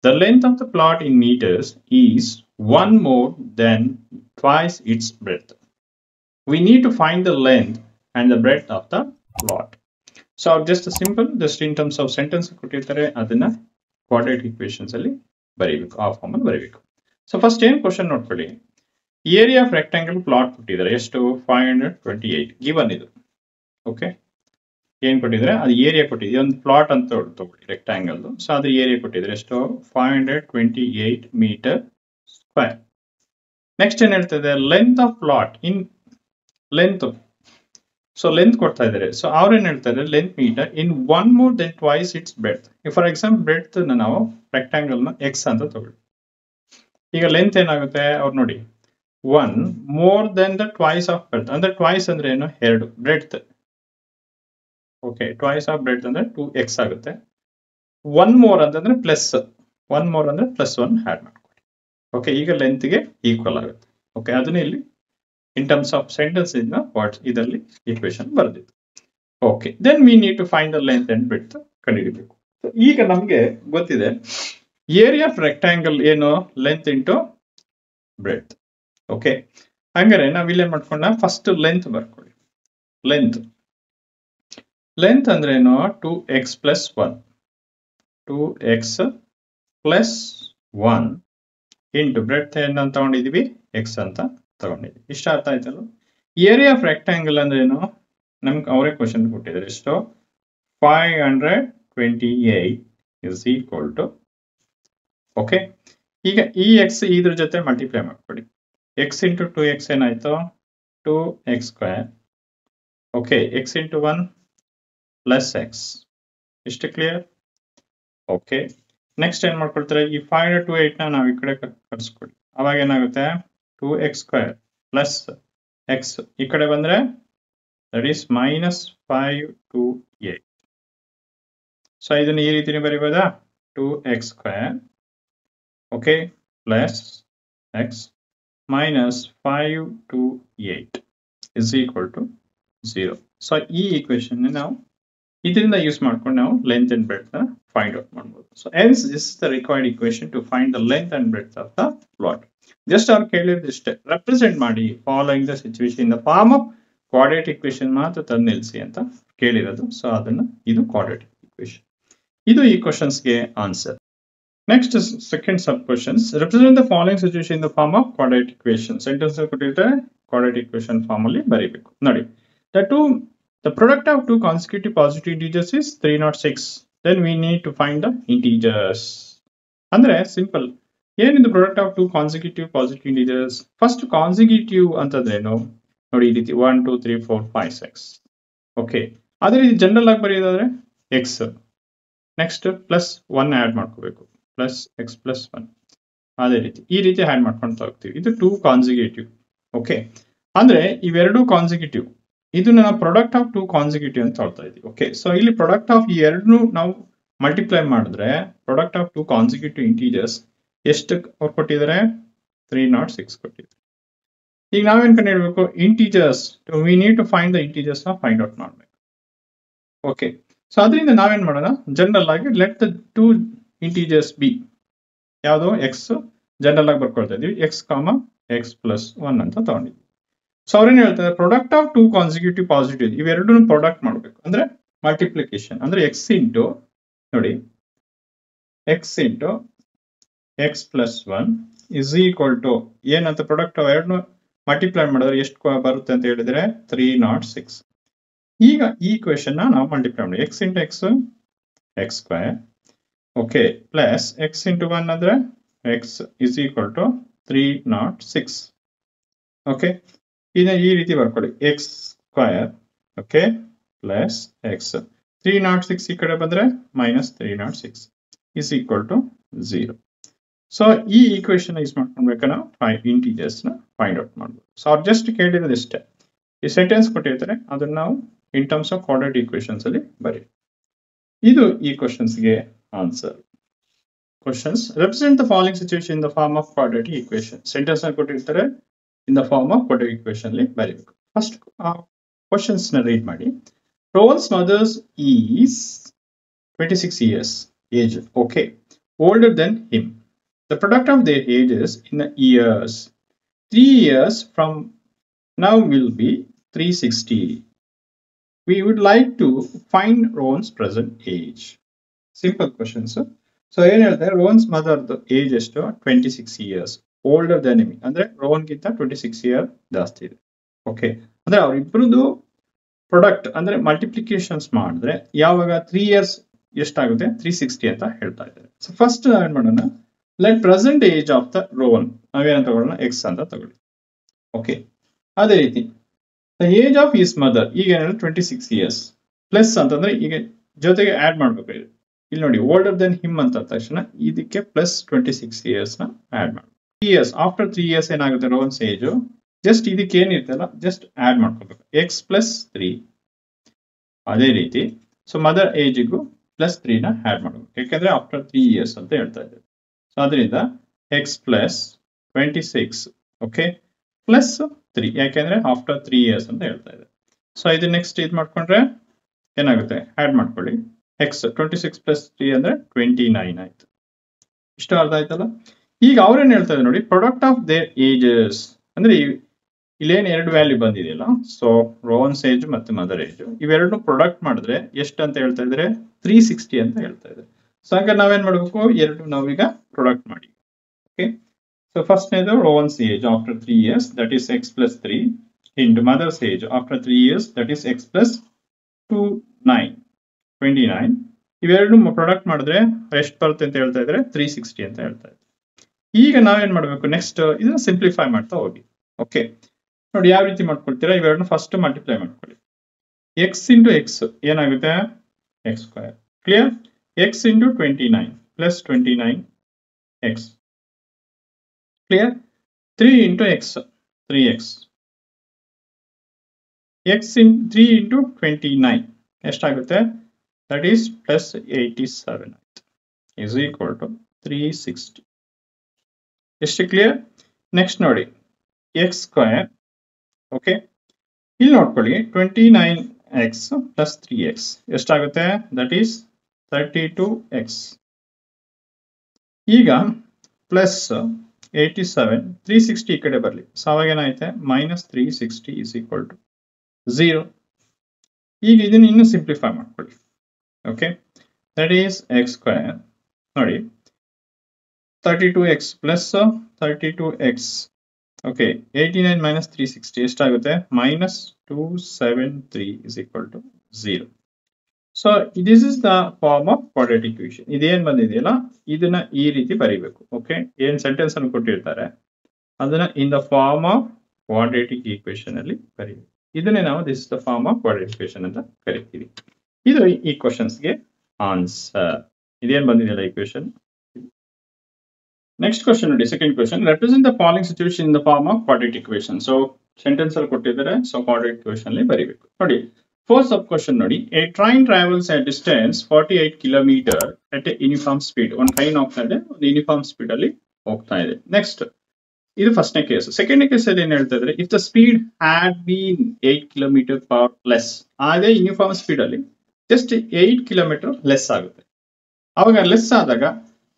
The length of the plot in meters is 1 more than twice its breadth. We need to find the length and the breadth of the plot. So just a simple, just in terms of sentence ಕೊಟ್ಟಿರ್ತಾರೆ, ಅದನ್ನ quadratic equations ಅಲ್ಲಿ ಬರೀಬೇಕು, ಆ ಫಾರ್ಮ್ ಅಲ್ಲಿ ಬರೀಬೇಕು. ಸೊ ಫಸ್ಟ್ ಏನ್ ಕ್ವಶನ್ ನೋಡ್ಕೊಳ್ಳಿ. ಏರಿಯಾ ಆಫ್ ರೆಕ್ಟಾಂಗಲ್ ಪ್ಲಾಟ್ ಕೊಟ್ಟಿದ್ದಾರೆ, ಎಷ್ಟು, 528 ಗಿವನ್ ಇದು. ಓಕೆ, ಏನ್ ಕೊಟ್ಟಿದ್ರೆ ಅದು ಏರಿಯಾ ಕೊಟ್ಟಿದೆ, ಒಂದು ಪ್ಲಾಟ್ ಅಂತ ತಗೊಳ್ಳಿ ರೆಕ್ಟಾಂಗಲ್. ಸೊ ಅದ್ರ ಏರಿಯಾ ಕೊಟ್ಟಿದ್ರೆ ಎಷ್ಟು, 528 meter square. ನೆಕ್ಸ್ಟ್ ಏನ್ ಹೇಳ್ತಿದೆ, length of plot in length. So length ಕೊಡ್ತಾ ಇದ್ದಾರೆ. ಸೊ ಅವ್ರೇನ್ ಹೇಳ್ತಾರೆ, length meter in 1 more than twice its breadth. For example breadth ನಾವು ರೆಕ್ಟಾಂಗಲ್ ನ ಎಕ್ಸ್ ಅಂತ ತಗೊಳ್ಳಿ. ಈಗ ಲೆಂತ್ ಏನಾಗುತ್ತೆ ಅವ್ರು ನೋಡಿ, 1 more than the twice of breadth. ಅಂದ್ರೆ ಟ್ವೈಸ್ ಅಂದ್ರೆ ಏನು, 2 breadth. Okay, twice of breadth ಅಂದ್ರೆ 2x ಆಗುತ್ತೆ. 1 more ಅಂತಂದ್ರೆ ಪ್ಲಸ್ 1 more ಅಂದ್ರೆ ಪ್ಲಸ್ 1 ಆಡ್ ಮಾಡ್ಕೊಳ್ಳಿ. ಓಕೆ, ಈಗ ಲೆಂತ್ ಗೆ ಈಕ್ವಲ್ ಆಗುತ್ತೆ. ಓಕೆ, ಅದನ್ನ ಇಲ್ಲಿ in terms of sentence ಇಂದ ವಾಟ್ ಇದರಲ್ಲಿ ಈಕ್ವೇಶನ್ ಬರೆದಿತ್ತು. Okay, then we need to find the length and breadth ಕಂಡುಹಿಡಿಯಬೇಕು. ಈಗ ನಮಗೆ ಗೊತ್ತಿದೆ ಏರಿಯಾ ಆಫ್ ರೆಕ್ಟಾಂಗಲ್ ಏನು, ಲೆಂತ್ ಇಂಟು ಬ್ರೆಡ್ತ್. ಓಕೆ, ಹಂಗಾರೆ ನಾವ್ ಇಲ್ಲೇನ್ ಮಾಡ್ಕೊಂಡ, ಫಸ್ಟ್ ಲೆಂತ್ ಬರ್ಕೊಳ್ಳಿ. ಲೆಂತ್ ಅಂದ್ರೆ ಏನು, 2x plus 1, 2x plus 1 into breadth ಏನಂತ ತಗೊಂಡಿದೀವಿ, x ಅಂತ ತಗೊಂಡಿದ್ವಿ. ಇಷ್ಟ ಅರ್ಥ ಆಯ್ತಲ್ಲ. ಏರಿಯಾ ಆಫ್ ರೆಕ್ಟಾಂಗಲ್ ಅಂದ್ರೆ ಏನು, ನಮ್ಗೆ ಅವರೇ ಕ್ವಶನ್ ಕೊಟ್ಟಿದ್ದಾರೆ, ಎಷ್ಟು, 528 is equal to, ಓಕೆ, ಈಗ ಈ ಎಕ್ಸ್ ಇದ್ರ ಜೊತೆ ಮಲ್ಟಿಪ್ಲೈ ಮಾಡ್ಕೊಡಿ. ಎಕ್ಸ್ ಇಂಟು 2x ಏನಾಯ್ತು, 2x square. Okay, X into 1 plus X. ಇಷ್ಟು ಕ್ಲಿಯರ್? ಓಕೆ, ನೆಕ್ಸ್ಟ್ ಏನ್ ಮಾಡ್ಕೊಳ್ತಾರೆ, ಈ 528 ನ ನಾವು ಈ ಕಡೆ ಕರ್ಸ್ಕೊಡಿ. ಅವಾಗ ಏನಾಗುತ್ತೆ, 2x square ಪ್ಲಸ್ x ಈ ಕಡೆ ಬಂದ್ರೆ ದಟ್ ಈಸ್ minus 528. ಸೊ ಇದನ್ನ ಈ ರೀತಿ ಬರೀಬೋದಾ, 2x square, okay, plus x minus 528 is equal to 0. So ಈ ಈಕ್ವೇಶನ್ ನಾವು ಇದರಿಂದ ಯೂಸ್ ಮಾಡ್ಕೊಂಡು ನಾವು length and breadth find out ಮಾಡಬಹುದು. So hence this is the required equation to find the length and breadth of the plot. Just ಅವ್ರು ಕೇಳಿದ್ರೆ ರೆಪ್ರೆಸೆಂಟ್ ಮಾಡಿ following the situation in the form of quadratic equation ಮಾತ್ರ ತಂದು ನಿಲ್ಲಿಸಿ ಅಂತ ಕೇಳಿರೋದು. ಸೊ ಅದನ್ನ ಇದು ಕ್ವಾಡ್ರಾಟಿಕ್ ಈಕ್ವೇಶನ್. ಇದು ಈ ಕ್ವಶನ್ಸ್ಗೆ answer. Next second sub questions. Represent the following situation in the form of quadratic equation. Sentence ಕೊಟ್ಟಿದ್ರೆ ಕ್ವಾಡ್ರಾಟಿಕ್ ಈಕ್ವೇಶನ್ ಫಾರ್ಮ್ ಅಲ್ಲಿ ಬರೀಬೇಕು. ನೋಡಿ, the product of two consecutive positive integers is 306. Then we need to find the integers. ಅಂದ್ರೆ ಸಿಂಪಲ್, ಏನಿದು product of two consecutive positive integers? First consecutive ಅಂತಂದ್ರೇನು ನೋಡಿ, ಈ ರೀತಿ 1 2 3 4 5 6. ಓಕೆ, ಅದೇ ರೀತಿ ಜನರಲ್ ಆಗಿ ಬರೆಯೋದಾದ್ರೆ ಎಕ್ಸ್, ನೆಕ್ಸ್ಟ್ ಪ್ಲಸ್ 1 ಆಡ್ ಮಾಡ್ಕೋಬೇಕು, ಪ್ಲಸ್ ಎಕ್ಸ್ ಪ್ಲಸ್ 1. ಅದೇ ರೀತಿ ಈ ರೀತಿ ಆಡ್ ಮಾಡ್ಕೊಂತ ಹೋಗ್ತೀವಿ. ಇದು ಟು ಕಾನ್ಸಿಕ್ಯೂಟಿವ್. ಓಕೆ, ಅಂದ್ರೆ ಇವೆರಡು ಕಾನ್ಸಿಕ್ಯೂಟಿವ್, ಇದು ನನ್ನ ಪ್ರಾಡಕ್ಟ್ ಆಫ್ ಟು ಕಾನ್ಸಿಕ್ಯೂಟಿವ್ ಅಂತ ಹೇಳ್ತಾ ಇದ್ದೀವಿ. ಓಕೆ, ಸೊ ಇಲ್ಲಿ ಪ್ರಾಡಕ್ಟ್ ಆಫ್ ಈ ಎರಡನ್ನೂ ನಾವು ಮಲ್ಟಿಪ್ಲೈ ಮಾಡಿದ್ರೆ product of two consecutive integers ಎಷ್ಟು ಅವ್ರು ಕೊಟ್ಟಿದ್ದಾರೆ? 306 ಕೊಟ್ಟಿದ್ದಾರೆ. ಈಗ ನಾವೇನ್ ಕಂಡು ಹಿಡಬೇಕು? Integers, we need to find the integers ನ ಫೈಂಡ್ ಔಟ್ ಮಾಡಬೇಕು. ಓಕೆ, ಸೊ ಅದರಿಂದ ನಾವೇನ್ ಮಾಡೋಣ? ಜನರಲ್ ಆಗಿ let the two integers be, ಯಾವುದು ಎಕ್ಸ್ ಜನರಲ್ ಆಗಿ ಬರ್ಕೊಳ್ತಾ ಇದೀವಿ, ಎಕ್ಸ್ ಕಾಮ ಎಕ್ಸ್ ಪ್ಲಸ್ 1 ಅಂತ ತಗೊಂಡಿದ್ವಿ. ಸೊ ಅವ್ರೇನ್ ಹೇಳ್ತಾರೆ? Product of two consecutive positive, ಇವೆರಡೂ ಪ್ರಾಡಕ್ಟ್ ಮಾಡಬೇಕು ಅಂದ್ರೆ ಮಲ್ಟಿಪ್ಲಿಕೇಶನ್, ಅಂದ್ರೆ ಎಕ್ಸ್ ಇಂಟು ನೋಡಿ x into x plus 1 is equal to ಏನಂತ? ಪ್ರಾಡಕ್ಟ್ ಎರಡನ್ನೂ ಮಲ್ಟಿಪ್ಲೈ ಮಾಡಿದ್ರೆ ಎಷ್ಟು ಬರುತ್ತೆ ಅಂತ ಹೇಳಿದ್ರೆ 306. ಈಗ ಈ ಈಕ್ವೇಶನ್ ನಾವು ಮಲ್ಟಿಪ್ಲೈ ಮಾಡಿ x into x x square, okay, plus x into 1 ಅಂದ್ರೆ x is equal to 306. Okay, ಇದನ್ನ ಈ ರೀತಿ ಬರ್ಕೊಳ್ಳಿ, x square, okay, plus x 306 ಈ ಕಡೆ ಬಂದ್ರೆ minus 306 is equal to 0. So ಈ ಈಕ್ವೇಶನ್ ಯೂಸ್ ಮಾಡ್ಕೊಳ್ಬೇಕಾ ನಾವು ಇಂಟೀಜರ್ಸ್ ನ ಫೈಂಡ್ ಔಟ್ ಮಾಡ್ಬೋದು. ಸೊ ಅವ್ರು ಜಸ್ಟ್ ಕೇಳಿರೋದು ಇಷ್ಟೇ, ಈ ಸೆಂಟೆನ್ಸ್ ಕೊಟ್ಟಿರ್ತಾರೆ, ಅದನ್ನ ನಾವು in terms of quadratic equations ಅಲ್ಲಿ ಬರೀ. ಇದು ಈ ಕ್ವಶನ್ಸ್ ಗೆ answer. Questions represent the following situation in the form of quadratic equation. Sentence ನ ಕೊಟ್ಟಿರ್ತಾರೆ, in the form of quadratic equation ಅಲ್ಲಿ ಬರೀಬೇಕು. ಫಸ್ಟ್ ಕ್ವಶನ್ಸ್ ನ ರೀಡ್ ಮಾಡಿ. Rohan's mother's is 26 years age, okay, older than him. The product of their ages in the years, 3 years from now will be 360. We would like to find Rohan's present age. Simple questions. So ಏನು ಹೇಳ್ತಾರೆ? ರೋಹನ್ಸ್ ಮದರ್ ಏಜ್ ಎಷ್ಟು? 26 years, ಓಲ್ಡರ್ ದನ್ ಹಿಮ್ ಅಂದ್ರೆ ರೋಹನ್ ಗಿಂತ 26 year ಜಾಸ್ತಿ ಇದೆ. ಓಕೆ, ಅಂದ್ರೆ ಅವ್ರಿಬ್ರದ್ದು ಪ್ರಾಡಕ್ಟ್ ಅಂದ್ರೆ ಮಲ್ಟಿಪ್ಲಿಕೇಶನ್ಸ್ ಮಾಡಿದ್ರೆ ಯಾವಾಗ 3 years ಎಷ್ಟಾಗುತ್ತೆ? 360 ಅಂತ ಹೇಳ್ತಾ ಇದ್ದಾರೆ. ಸೊ ಫಸ್ಟ್ ಏನ್ ಮಾಡೋಣ? Let present age of the Rohan ನಾವೇನ ತಗೊಳ್ಳೋಣ? ಎಕ್ಸ್ ಅಂತ ತಗೊಳ್ಳಿ. ಓಕೆ, ಅದೇ ರೀತಿ the age of his mother ಈಗ ಏನಾದ್ರು 26 years ಪ್ಲಸ್ ಅಂತಂದ್ರೆ ಈಗ ಜೊತೆಗೆ ಆಡ್ ಮಾಡ್ಬೇಕು. ಇಲ್ಲಿ ನೋಡಿ, ಓಲ್ಡರ್ ದೆನ್ ಹಿಮ್ ಅಂತ ತಕ್ಷಣ ಇದಕ್ಕೆ ಪ್ಲಸ್ 26 years ನ ಆಡ್ ಮಾಡ್ಬೇಕು. 3 years ಆಫ್ಟರ್ 3 years ಏನಾಗುತ್ತೆ? ರೋಹನ್ಸ್ ಏಜ್ ಜಸ್ಟ್ ಇದಕ್ಕೆ ಏನಿರ್ತಲ್ಲ ಜಸ್ಟ್ ಆಡ್ ಮಾಡ್ಕೋಬೇಕು, ಎಕ್ಸ್ ಪ್ಲಸ್ 3. ಅದೇ ರೀತಿ ಸೊ ಮದರ್ ಏಜ್ಗೂ ಪ್ಲಸ್ 3 ನ ಆಡ್ ಮಾಡಬೇಕು, ಯಾಕಂದ್ರೆ ಆಫ್ಟರ್ 3 years ಅಂತ ಹೇಳ್ತಾ ಇದ್ದಾರೆ. ಸೊ ಅದರಿಂದ ಎಕ್ಸ್ ಪ್ಲಸ್ 26, ಓಕೆ, ಪ್ಲಸ್ 3, ಯಾಕೆಂದ್ರೆ ಆಫ್ಟರ್ 3 years ಅಂತ ಹೇಳ್ತಾ ಇದೆ. ಸೊ ಇದು ನೆಕ್ಸ್ಟ್ ಇದು ಮಾಡ್ಕೊಂಡ್ರೆ ಏನಾಗುತ್ತೆ? ಆಡ್ ಮಾಡ್ಕೊಳ್ಳಿ, ಎಕ್ಸ್ 26 ಪ್ಲಸ್ 3 ಅಂದ್ರೆ 29 ಆಯ್ತು. ಇಷ್ಟು ಅರ್ಥ ಆಯ್ತಲ್ಲ? ಈಗ ಅವ್ರೇನ್ ಹೇಳ್ತಾ ಇದ್ದಾರೆ ನೋಡಿ, ಪ್ರಾಡಕ್ಟ್ ಆಫ್ ದೇರ್ ಏಜಸ್ ಅಂದ್ರೆ ಇಲ್ಲೇನು ಎರಡು ವ್ಯಾಲ್ಯೂ ಬಂದಿದೆಯಲ್ಲ, ಸೊ ರೋಹನ್ಸ್ ಏಜ್ ಮತ್ತೆ ಮದರ್ ಏಜ್ ಇವೆರಡು ಪ್ರಾಡಕ್ಟ್ ಮಾಡಿದ್ರೆ ಎಷ್ಟು ಅಂತ ಹೇಳ್ತಾ ಇದ್ರೆ 360 ಅಂತ ಹೇಳ್ತಾ ಇದೆ. ಸೊ ಹಂಗಾರೆ ನಾವೇನ್ ಮಾಡ್ಬೇಕು? ಎರಡು ನಾವೀಗ ಪ್ರಾಡಕ್ಟ್ ಮಾಡಿ. ಓಕೆ, ಸೊ ಫಸ್ಟ್ನೇದು Rohan's age after 3 years that is x plus 3 into mother's age after 3 years that is x plus 29. ಇವೆರಡು ಪ್ರಾಡಕ್ಟ್ ಮಾಡಿದ್ರೆ ಎಷ್ಟು ಬರುತ್ತೆ ಅಂತ ಹೇಳ್ತಾ ಇದ್ರೆ 360 ಅಂತ ಹೇಳ್ತಾ ಇದ್ದಾರೆ. ಈಗ ನಾವೇನ್ ಮಾಡ್ಬೇಕು? ನೆಕ್ಸ್ಟ್ ಇದನ್ನ ಸಿಂಪ್ಲಿಫೈ ಮಾಡ್ತಾ ಹೋಗಿ. ಓಕೆ, ನೋಡಿ ಯಾವ ರೀತಿ ಮಾಡ್ಕೊಳ್ತೀರಾ? ಇವೆರಡನ್ನ ಫಸ್ಟ್ ಮಲ್ಟಿಪ್ಲೈ ಮಾಡ್ಕೊಳ್ಳಿ. ಎಕ್ಸ್ ಇಂಟು ಎಕ್ಸ್ ಏನಾಗುತ್ತೆ? X square, clear? X into 29 plus 29 x, clear? 3 into x 3x, x in 3 into 29 ಎಷ್ಟಾಗುತ್ತೆ? ದಟ್ ಈಸ್ ಪ್ಲಸ್ 87 ಆಯ್ತು, ಇಸ್ ಈಕ್ವಲ್ ಟು 360. ಎಷ್ಟು ಕ್ಲಿಯರ್? ನೆಕ್ಸ್ಟ್ ನೋಡಿ ಎಕ್ಸ್ ಸ್ಕ್ವೇರ್, ಓಕೆ, ಇಲ್ಲಿ ನೋಡ್ಕೊಳ್ಳಿ 29x ಪ್ಲಸ್ 3x ಎಷ್ಟಾಗುತ್ತೆ? That is 32x. ಈಗ ಪ್ಲಸ್ 87 360 ಈ ಕಡೆ ಬರಲಿ, ಸೊ ಅವಾಗ ಏನಾಯ್ತೆ? Minus 360 is equal to 0. ಈಗ ಇದನ್ನ ಇನ್ನು ಸಿಂಪ್ಲಿಫೈ ಮಾಡ್ಕೊಳ್ಳಿ. Okay, that is x square, ನೋಡಿ 32x plus 32x, okay, 89 minus 360 ಎಷ್ಟಾಗುತ್ತೆ? Minus 273 is equal to 0. So this is the form of quadratic equation. ಇದೇನ್ ಬಂದಿದೆಯಲ್ಲ ಇದನ್ನ ಈ ರೀತಿ ಬರೀಬೇಕು. ಓಕೆ, ಏನ್ ಸೆಂಟೆನ್ಸ್ ಅನ್ನು ಕೊಟ್ಟಿರ್ತಾರೆ ಅದನ್ನ in the form of quadratic equation ಅಲ್ಲಿ ಬರೀಬೇಕು. ಇದನ್ನೇ ನಾವು this is the form of quadratic equation ಅಂತ ಕರಿತೀವಿ. ಇದು ಈ ಕ್ವಶನ್ಸ್ಗೆ ಆನ್ಸರ್. ಇದೇನ್ ಬಂದಿದೆಯಲ್ಲ ಈಕ್ವೇಷನ್. ನೆಕ್ಸ್ಟ್ ಕ್ವಶನ್ ನೋಡಿ, second question. Represent the following situation in the form of quadratic equation. So sentence ಅಲ್ಲಿ ಕೊಟ್ಟಿದ್ದಾರೆ, ಸೊ ಕ್ವಾಡ್ರಾಟಿಕ್ ಈಕ್ವೇಷನ್ ಅಲ್ಲಿ ಬರೀಬೇಕು. ನೋಡಿ ಫಸ್ಟ್ ಸಬ್ ಕ್ವಶನ್ ನೋಡಿ, a train travels at distance 48 kilometer at a uniform speed. ಒಂದು ಟ್ರೈನ್ ಹೋಗ್ತಾ ಇದೆ, ಒಂದು ಯೂನಿಫಾರ್ಮ್ ಸ್ಪೀಡ್ ಅಲ್ಲಿ ಹೋಗ್ತಾ ಇದೆ. ನೆಕ್ಸ್ಟ್ ಇದು ಫಸ್ಟ್ನೇ ಕೇಸ್. ಸೆಕೆಂಡ್ನೇ ಕೇಸ್ ಅಲ್ಲಿ ಏನ್ ಹೇಳ್ತಾ ಇದ್ರೆ, if the speed had been 8 kilometer per less. ಅದೇ ಯೂನಿಫಾರ್ಮ್ ಸ್ಪೀಡ್ ಅಲ್ಲಿ ಜಸ್ಟ್ 8 ಕಿಲೋಮೀಟರ್ ಲೆಸ್ ಆಗುತ್ತೆ. ಅವಾಗ ಲೆಸ್ ಆದಾಗ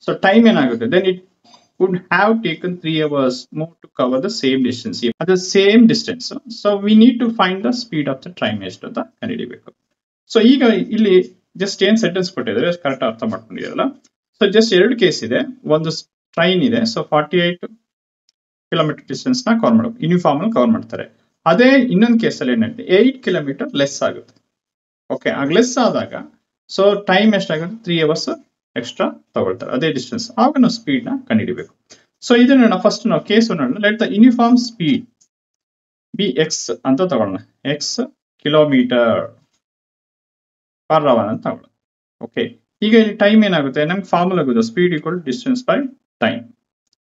ಸೊ ಟೈಮ್ ಏನಾಗುತ್ತೆ, then it would have taken 3 hours more to cover the same distance. At the same distance, so we need to find the speed of the train ಎಷ್ಟು ಅಂತ ಕಂಡುಹಿಡಿಯಬೇಕು. ಸೊ ಈಗ ಇಲ್ಲಿ ಜಸ್ಟ್ ಏನ್ ಸೆಂಟೆನ್ಸ್ ಕೊಟ್ಟಿದ್ದಾರೆ ಕರೆಕ್ಟ್ ಅರ್ಥ ಮಾಡ್ಕೊಂಡಿರಲ್ಲ. ಸೊ ಜಸ್ಟ್ ಎರಡು ಕೇಸ್ ಇದೆ, ಒಂದು ಟ್ರೈನ್ ಇದೆ. ಸೊ 48 ಕಿಲೋಮೀಟರ್ ಡಿಸ್ಟೆನ್ಸ್ ನ ಕವರ್ ಮಾಡಬೇಕು, ಯೂನಿಫಾರ್ಮ್ ಅಲ್ಲಿ ಕವರ್ ಮಾಡ್ತಾರೆ. ಅದೇ ಇನ್ನೊಂದು ಕೇಸಲ್ಲಿ ಏನಾಗುತ್ತೆ, 8 ಕಿಲೋಮೀಟರ್ ಲೆಸ್ ಆಗುತ್ತೆ. ಓಕೆ, ಆಗ ಲೆಸ್ ಆದಾಗ ಸೊ ಟೈಮ್ ಎಷ್ಟಾಗುತ್ತೆ, 3 ಅವರ್ಸ್ ಎಕ್ಸ್ಟ್ರಾ ತಗೊಳ್ತಾರೆ ಅದೇ ಡಿಸ್ಟೆನ್ಸ್. ಆಗ ನಾವು ಸ್ಪೀಡ್ ನ ಕಂಡುಹಿಡಿಬೇಕು. ಸೊ ಇದನ್ನ ನಾವು ಫಸ್ಟ್ ನಾವು ಕೇಸ್ ನೋಡೋಣ. Let the uniform speed B X ಅಂತ ತಗೊಳ್ಳೋಣ. ಎಕ್ಸ್ ಕಿಲೋಮೀಟರ್ ಪರ್ ಅವರ್ ಅಂತ ತಗೊಳ್ಳೋಣ. ಓಕೆ, ಈಗ ಇಲ್ಲಿ ಟೈಮ್ ಏನಾಗುತ್ತೆ, ನಮ್ಗೆ ಫಾರ್ಮುಲಾ ಆಗೋದು speed equal distance by time.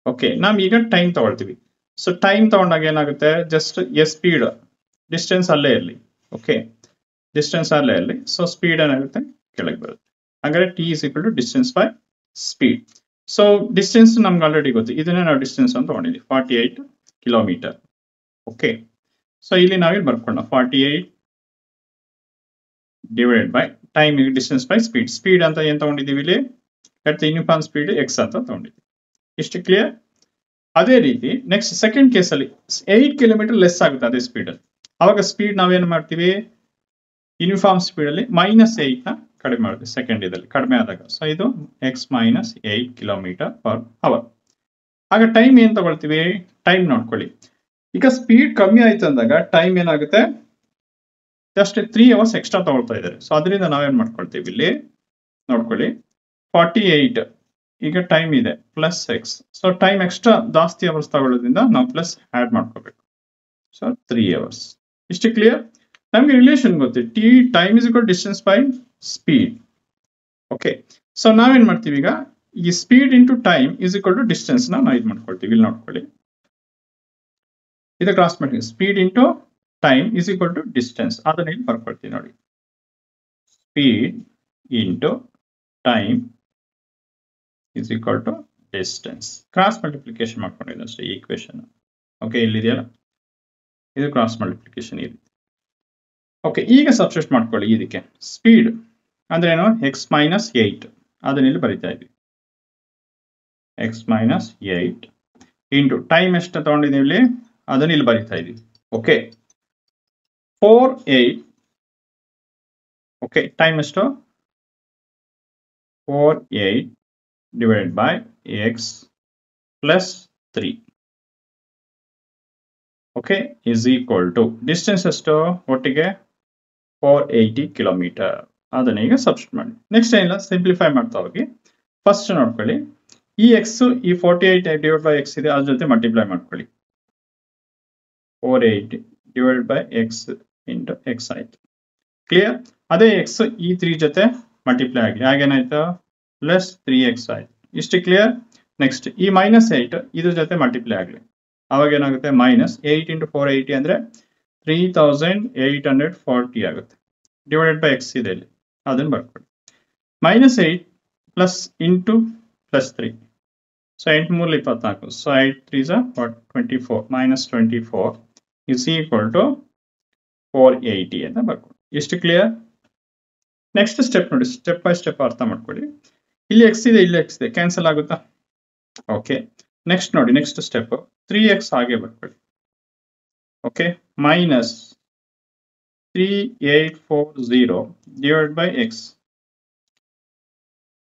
Okay, ನಾವು ಈಗ ಟೈಮ್ ತಗೊಳ್ತೀವಿ. ಸೊ ಟೈಮ್ ತಗೊಂಡಾಗ ಏನಾಗುತ್ತೆ, ಜಸ್ಟ್ ಎಸ್ ಸ್ಪೀಡ್ ಡಿಸ್ಟೆನ್ಸ್ ಅಲ್ಲೇ ಇರಲಿ. ಓಕೆ, ಡಿಸ್ಟೆನ್ಸ್ ಅಲ್ಲೇ ಇರಲಿ. ಸೊ ಸ್ಪೀಡ್ ಏನಾಗುತ್ತೆ ಕೆಳಗೆ ಬರುತ್ತೆ. ಹಾಗಾದ್ರೆ T is equal to distance by speed. So distance ನಮ್ಗೆ ಆಲ್ರೆಡಿ ಗೊತ್ತು, ಇದನ್ನೇ ನಾವು ಡಿಸ್ಟೆನ್ಸ್ ಅಂತ ತಗೊಂಡಿದ್ದೀವಿ 48 ಕಿಲೋಮೀಟರ್. ಓಕೆ, ಸೊ ಇಲ್ಲಿ ನಾವೇನು ಬರ್ಕೊಂಡ 48 divided by time distance by speed. Speed ಅಂತ ಏನ್ ತಗೊಂಡಿದ್ದೀವಿ ಇಲ್ಲಿ, let the uniform speed X ಅಂತ ತಗೊಂಡಿದ್ದೀವಿ. ಇಷ್ಟು ಕ್ಲಿಯರ್. ಅದೇ ರೀತಿ ನೆಕ್ಸ್ಟ್ ಸೆಕೆಂಡ್ ಕೇಸ್ ಅಲ್ಲಿ 8 ಕಿಲೋಮೀಟರ್ ಲೆಸ್ ಆಗುತ್ತೆ ಅದೇ ಸ್ಪೀಡ್ ಅಲ್ಲಿ. ಅವಾಗ ಸ್ಪೀಡ್ ನಾವೇನು ಮಾಡ್ತೀವಿ, ಯೂನಿಫಾರ್ಮ್ ಸ್ಪೀಡ್ ಅಲ್ಲಿ -8 ನ ಕಡಿಮೆ ಮಾಡುತ್ತೆ ಸೆಕೆಂಡ್ ಇದರಲ್ಲಿ ಕಡಿಮೆ ಆದಾಗ. ಸೊ ಇದು ಎಕ್ಸ್ -8 ಕಿಲೋಮೀಟರ್ ಪರ್ ಅವರ್. ಆಗ ಟೈಮ್ ಏನ್ ತಗೊಳ್ತೀವಿ, ಟೈಮ್ ನೋಡ್ಕೊಳ್ಳಿ. ಈಗ ಸ್ಪೀಡ್ ಕಮ್ಮಿ ಆಯ್ತು ಅಂದಾಗ ಟೈಮ್ ಏನಾಗುತ್ತೆ, ಜಸ್ಟ್ 3 ಅವರ್ಸ್ ಎಕ್ಸ್ಟ್ರಾ ತಗೊಳ್ತಾ ಇದ್ದಾರೆ. ಸೊ ಅದರಿಂದ ನಾವೇನ್ ಮಾಡ್ಕೊಳ್ತೀವಿ ಇಲ್ಲಿ ನೋಡ್ಕೊಳ್ಳಿ, 48 ಈಗ ಟೈಮ್ ಇದೆ plus x. So time extra ಜಾಸ್ತಿ ಅವರ್ಸ್ ತಗೊಳ್ಳೋದ್ರಿಂದ ನಾವು ಪ್ಲಸ್ ಆಡ್ ಮಾಡ್ಕೋಬೇಕು. So 3 hours. ಇಷ್ಟು ಕ್ಲಿಯರ್. ನಮ್ಗೆ ರಿಲೇಷನ್ ಗೊತ್ತು, T time is equal distance by speed. Okay, so ನಾವೇನ್ ಮಾಡ್ತೀವಿ ಈಗ, ಈ speed into time is equal to distance ನಾವು ಇದು ಮಾಡ್ಕೊಳ್ತೀವಿ. ಇಲ್ಲಿ ನೋಡ್ಕೊಳ್ಳಿ, ಇದು ಕ್ರಾಸ್ ಮಾಡ್ತೀವಿ. Speed into time is equal to distance, ಅದನ್ನ ಇಲ್ಲಿ ಬರ್ಕೊಳ್ತೀವಿ ನೋಡಿ. Speed into time is equal to distance. Cross multiplication ಮಾಡ್ಕೊಂಡಿದ್ದೆ ಅಷ್ಟೇ ಈ ಈಕ್ವೇಶನ್. ಓಕೆ, ಇಲ್ಲಿದೆಯಲ್ಲ ಇದು ಕ್ರಾಸ್ ಮಲ್ಟಿಪ್ಲಿಕೇಶನ್ ಇದೆ. ಓಕೆ, ಈಗ ಸಬ್ಸ್ಟಿಟ್ಯೂಟ್ ಮಾಡ್ಕೊಳ್ಳಿ. ಇದಕ್ಕೆ ಸ್ಪೀಡ್ ಅಂದ್ರೆ ಏನು, ಎಕ್ಸ್ -8 ಅದನ್ನ ಇಲ್ಲಿ ಬರಿತಾ ಇದ್ವಿ. ಎಕ್ಸ್ -8 ಇಂಟು ಟೈಮ್ ಎಷ್ಟು ತಗೊಂಡಿದ್ದೀವಿ ಇಲ್ಲಿ ಅದನ್ನ ಇಲ್ಲಿ ಬರಿತಾ ಇದ್ವಿ. ಓಕೆ, 48. ಓಕೆ, ಟೈಮ್ ಎಷ್ಟು 48 divided by x plus 3. Okay, is equal to distance ಎಷ್ಟು ಒಟ್ಟಿಗೆ 480 ಕಿಲೋಮೀಟರ್. ಅದನ್ನ ಈಗ ಸಬ್ಸ್ಟಿಟ್ಯೂಟ್ ಮಾಡಿ. ನೆಕ್ಸ್ಟ್ ಏನಿಲ್ಲ, ಸಿಂಪ್ಲಿಫೈ ಮಾಡ್ತಾ ಹೋಗಿ. ಫಸ್ಟ್ ನೋಡ್ಕೊಳ್ಳಿ, ಈ ಎಕ್ಸ್ ಈ 48 ಡಿವೈಡ್ ಬೈ ಎಕ್ಸ್ ಇದೆ ಅದ್ರ ಜೊತೆ ಮಲ್ಟಿಪ್ಲೈ ಮಾಡ್ಕೊಳ್ಳಿ. 480 divide by X into X ಆಯ್ತು. ಕ್ಲಿಯರ್. ಅದೇ ಎಕ್ಸ್ ಈ 3 ಜೊತೆ ಮಲ್ಟಿಪ್ಲೈ ಆಗಲಿ, ಹಾಗೇನಾಯ್ತು ಪ್ಲಸ್ 3x ಆಯ್ತು. ಇಷ್ಟು ಕ್ಲಿಯರ್. ನೆಕ್ಸ್ಟ್ ಈ -8 ಇದ್ರ ಜೊತೆ ಮಲ್ಟಿಪ್ಲೈ ಆಗಲಿ, ಅವಾಗ ಏನಾಗುತ್ತೆ -8 ಇಂಟು 480 ಅಂದ್ರೆ 3840 ಆಗುತ್ತೆ. ಡಿವೈಡೆಡ್ ಬೈ ಎಕ್ಸ್ ಇದೆ ಇಲ್ಲಿ, ಅದನ್ನ ಬರ್ಕೊಳ್ಳಿ. -8 plus into plus 3, so 8 3 24, so 8 3 24 -24 is equal to 480 ಅಂತ ಬರ್ಕೊಳ್ಳಿ. ಎಷ್ಟು ಕ್ಲಿಯರ್. ನೆಕ್ಸ್ಟ್ ಸ್ಟೆಪ್ ನೋಡಿ, ಸ್ಟೆಪ್ ಬೈ ಸ್ಟೆಪ್ ಅರ್ಥ ಮಾಡ್ಕೊಳ್ಳಿ. ಇಲ್ಲಿ ಎಕ್ಸ್ ಇದೆ, ಇಲ್ಲಿ ಎಕ್ಸ್ ಇದೆ, ಕ್ಯಾನ್ಸಲ್ ಆಗುತ್ತಾ. ಓಕೆ, ನೆಕ್ಸ್ಟ್ ನೋಡಿ, ನೆಕ್ಸ್ಟ್ ಸ್ಟೆಪ್ 3x ಹಾಗೆ ಬರ್ಕೊಳ್ಳಿ. Okay, -3840 divide by X.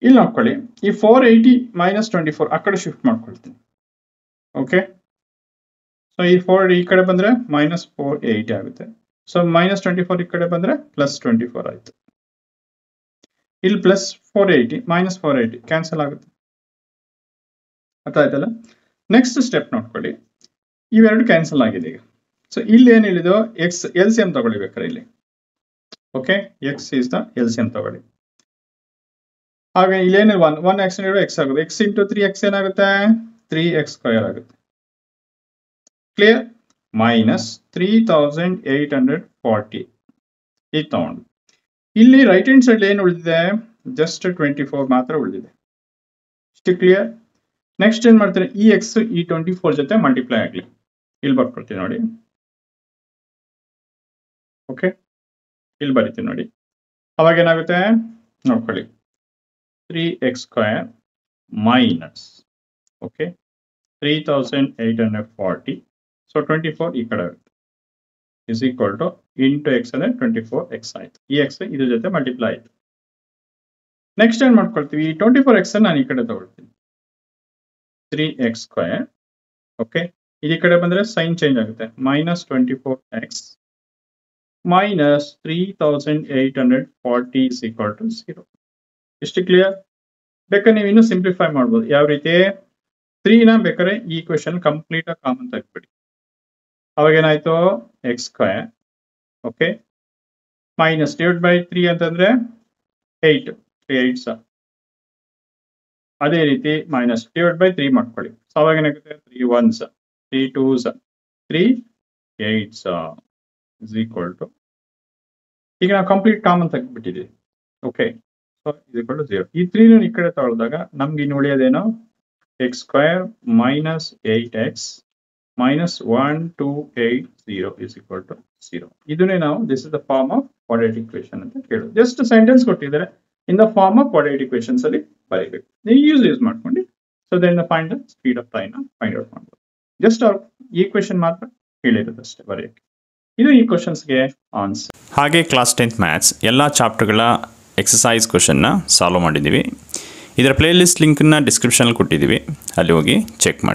ಇಲ್ಲಿ ನೋಡ್ಕೊಳ್ಳಿ, ಈ 480 -24 ಆ ಕಡೆ ಶಿಫ್ಟ್ ಮಾಡ್ಕೊಳ್ತೀನಿ. ಓಕೆ, ಸೊ ಈ 4 ಈ ಕಡೆ ಬಂದ್ರೆ -480 ಆಗುತ್ತೆ. ಸೊ -24 ಈ ಕಡೆ ಬಂದ್ರೆ +24 ಆಯ್ತು. ಇಲ್ಲಿ ಪ್ಲಸ್ 480 ಮೈನಸ್ 480 ಕ್ಯಾನ್ಸಲ್ ಆಗುತ್ತೆ. ಅರ್ಥ ಆಯ್ತಲ್ಲ? ನೆಕ್ಸ್ಟ್ ಸ್ಟೆಪ್ ನೋಡ್ಕೊಳ್ಳಿ, ಇವೆರಡು ಕ್ಯಾನ್ಸಲ್ ಆಗಿದೆ ಈಗ. ಸೊ ಇಲ್ಲಿ ಏನು ಹೇಳಿದ್ದು, ಎಕ್ಸ್ ಎಲ್ ಸಿ ಎಂ ತಗೊಳ್ಬೇಕಾರೆ ಇಲ್ಲಿ. Okay, X is the L C M ತಗೊಳ್ಳಿ. ಆಗ ಇಲ್ಲೇನು ಒನ್ ಎಕ್ಸ್ ಎಕ್ಸ್ ಆಗುತ್ತೆ. ಎಕ್ಸ್ ಇಂಟು 3x ಏನಾಗುತ್ತೆ, 3x ಸ್ಕ್ವೇರ್ ಆಗುತ್ತೆ. ಕ್ಲಿಯರ್? ಮೈನಸ್ 3840 ಈಗ ತಗೊಂಡು ಇಲ್ಲಿ ರೈಟ್ ಹ್ಯಾಂಡ್ ಸೈಡ್ ಏನು ಉಳಿದಿದೆ, ಜಸ್ಟ್ 24 ಮಾತ್ರ ಉಳಿದಿದೆ. ಇಷ್ಟು ಕ್ಲಿಯರ್? ನೆಕ್ಸ್ಟ್ ಏನ್ ಮಾಡ್ತಾರೆ, ಈ ಎಕ್ಸ್ ಈ 24 ಜೊತೆ ಮಲ್ಟಿಪ್ಲೈ ಆಗಲಿ. ಇಲ್ಲಿ ಬರ್ಕೊಳ್ತೀವಿ ನೋಡಿ. ಓಕೆ, ಇಲ್ಲಿ ಬರೀತೀವಿ ನೋಡಿ. ಅವಾಗ ಏನಾಗುತ್ತೆ ನೋಡ್ಕೊಳ್ಳಿ, 3x square minus okay 3840. So 24 ಈ ಕಡೆ ಆಗುತ್ತೆ, is equal two into X ಅಂದ್ರೆ 24x ಆಯ್ತು. ಈ ಎಕ್ಸ್ ಇದ್ರ ಜೊತೆ ಮಲ್ಟಿಪ್ಲೈ ಆಯ್ತು. ನೆಕ್ಸ್ಟ್ ಏನ್ ಮಾಡ್ಕೊಳ್ತೀವಿ, ಈ 24x ನಾನು ಈ ಕಡೆ ತಗೊಳ್ತೀನಿ, 3x ಸ್ಕ್ವೇರ್. ಓಕೆ, ಈ ಕಡೆ ಬಂದ್ರೆ ಸೈನ್ ಚೇಂಜ್ ಆಗುತ್ತೆ, minus 24x minus 3840 is equal to 0. ಇಷ್ಟು ಕ್ಲಿಯರ್? ಬೇಕಾದ್ರೆ ನೀವು ಇನ್ನೂ ಸಿಂಪ್ಲಿಫೈ ಮಾಡ್ಬೋದು. ಯಾವ ರೀತಿ, 3ನ ಬೇಕಾದ್ರೆ ಈ ಈಕ್ವೇಶನ್ ಕಂಪ್ಲೀಟ್ ಆಗಿ ಕಾಮನ್ ತೆಗೆದ್ಬಿಡಿ. ಅವಾಗ ಏನಾಯ್ತು, X square okay minus divide by 3 ಅಂತಂದ್ರೆ 8, 3 8s. ಅದೇ ರೀತಿ ಮೈನಸ್ ಡಿವೈಡ್ ಬೈ 3 ಮಾಡ್ಕೊಳ್ಳಿ. ಸೊ ಅವಾಗ ಏನಾಗುತ್ತೆ, 3 1s 3 2s 3 8s is equal to, ಈಗ ನಾವು ಕಂಪ್ಲೀಟ್ ಕಾಮನ್ ತೆಗೆದ್ಬಿಟ್ಟಿದ್ದೀವಿ. Okay, so is equal to 0. ಈ 3 ಈ ಕಡೆ ತಗೊಳ್ದಾಗ ನಮ್ಗೆ ಇನ್ನು ಉಳಿಯೋದೇನು, x square minus 8x minus 1280 is equal to 0. ಇದನ್ನೇ ನಾವು this is the form of quadratic equation ಅಂತ ಕೇಳೋದು. ಜಸ್ಟ್ ಸೆಂಟೆನ್ಸ್ ಕೊಟ್ಟಿದ್ದಾರೆ, in the form of quadratic equations ಅಲ್ಲಿ ಬರೀಬೇಕು. ನೀವು ಯೂಸ್ ಮಾಡ್ಕೊಂಡು so then find the speed of line find out ಮಾಡ್ಬೋದು. ಜಸ್ಟ್ ಅವ್ರು ಈ ಕ್ವೆಶನ್ ಮಾತ್ರ ಹೇಳಿರೋದು ಅಷ್ಟೇ ಬರೆಯೋಕ್ಕೆ. ಇದು ಈ ಕ್ವಶನ್ಸ್ಗೆ ಆನ್ಸರ್. ಹಾಗೆ ಕ್ಲಾಸ್ 10th ಮ್ಯಾಥ್ಸ್ ಎಲ್ಲ ಚಾಪ್ಟರ್ಗಳ ಎಕ್ಸಸೈಸ್ ಕ್ವಶನ್ನ ಸಾಲ್ವ್ ಮಾಡಿದ್ದೀವಿ. ಇದರ ಪ್ಲೇಲಿಸ್ಟ್ ಲಿಂಕನ್ನು ಡಿಸ್ಕ್ರಿಪ್ಷನಲ್ಲಿ ಕೊಟ್ಟಿದ್ದೀವಿ, ಅಲ್ಲಿ ಹೋಗಿ ಚೆಕ್ ಮಾಡಿ.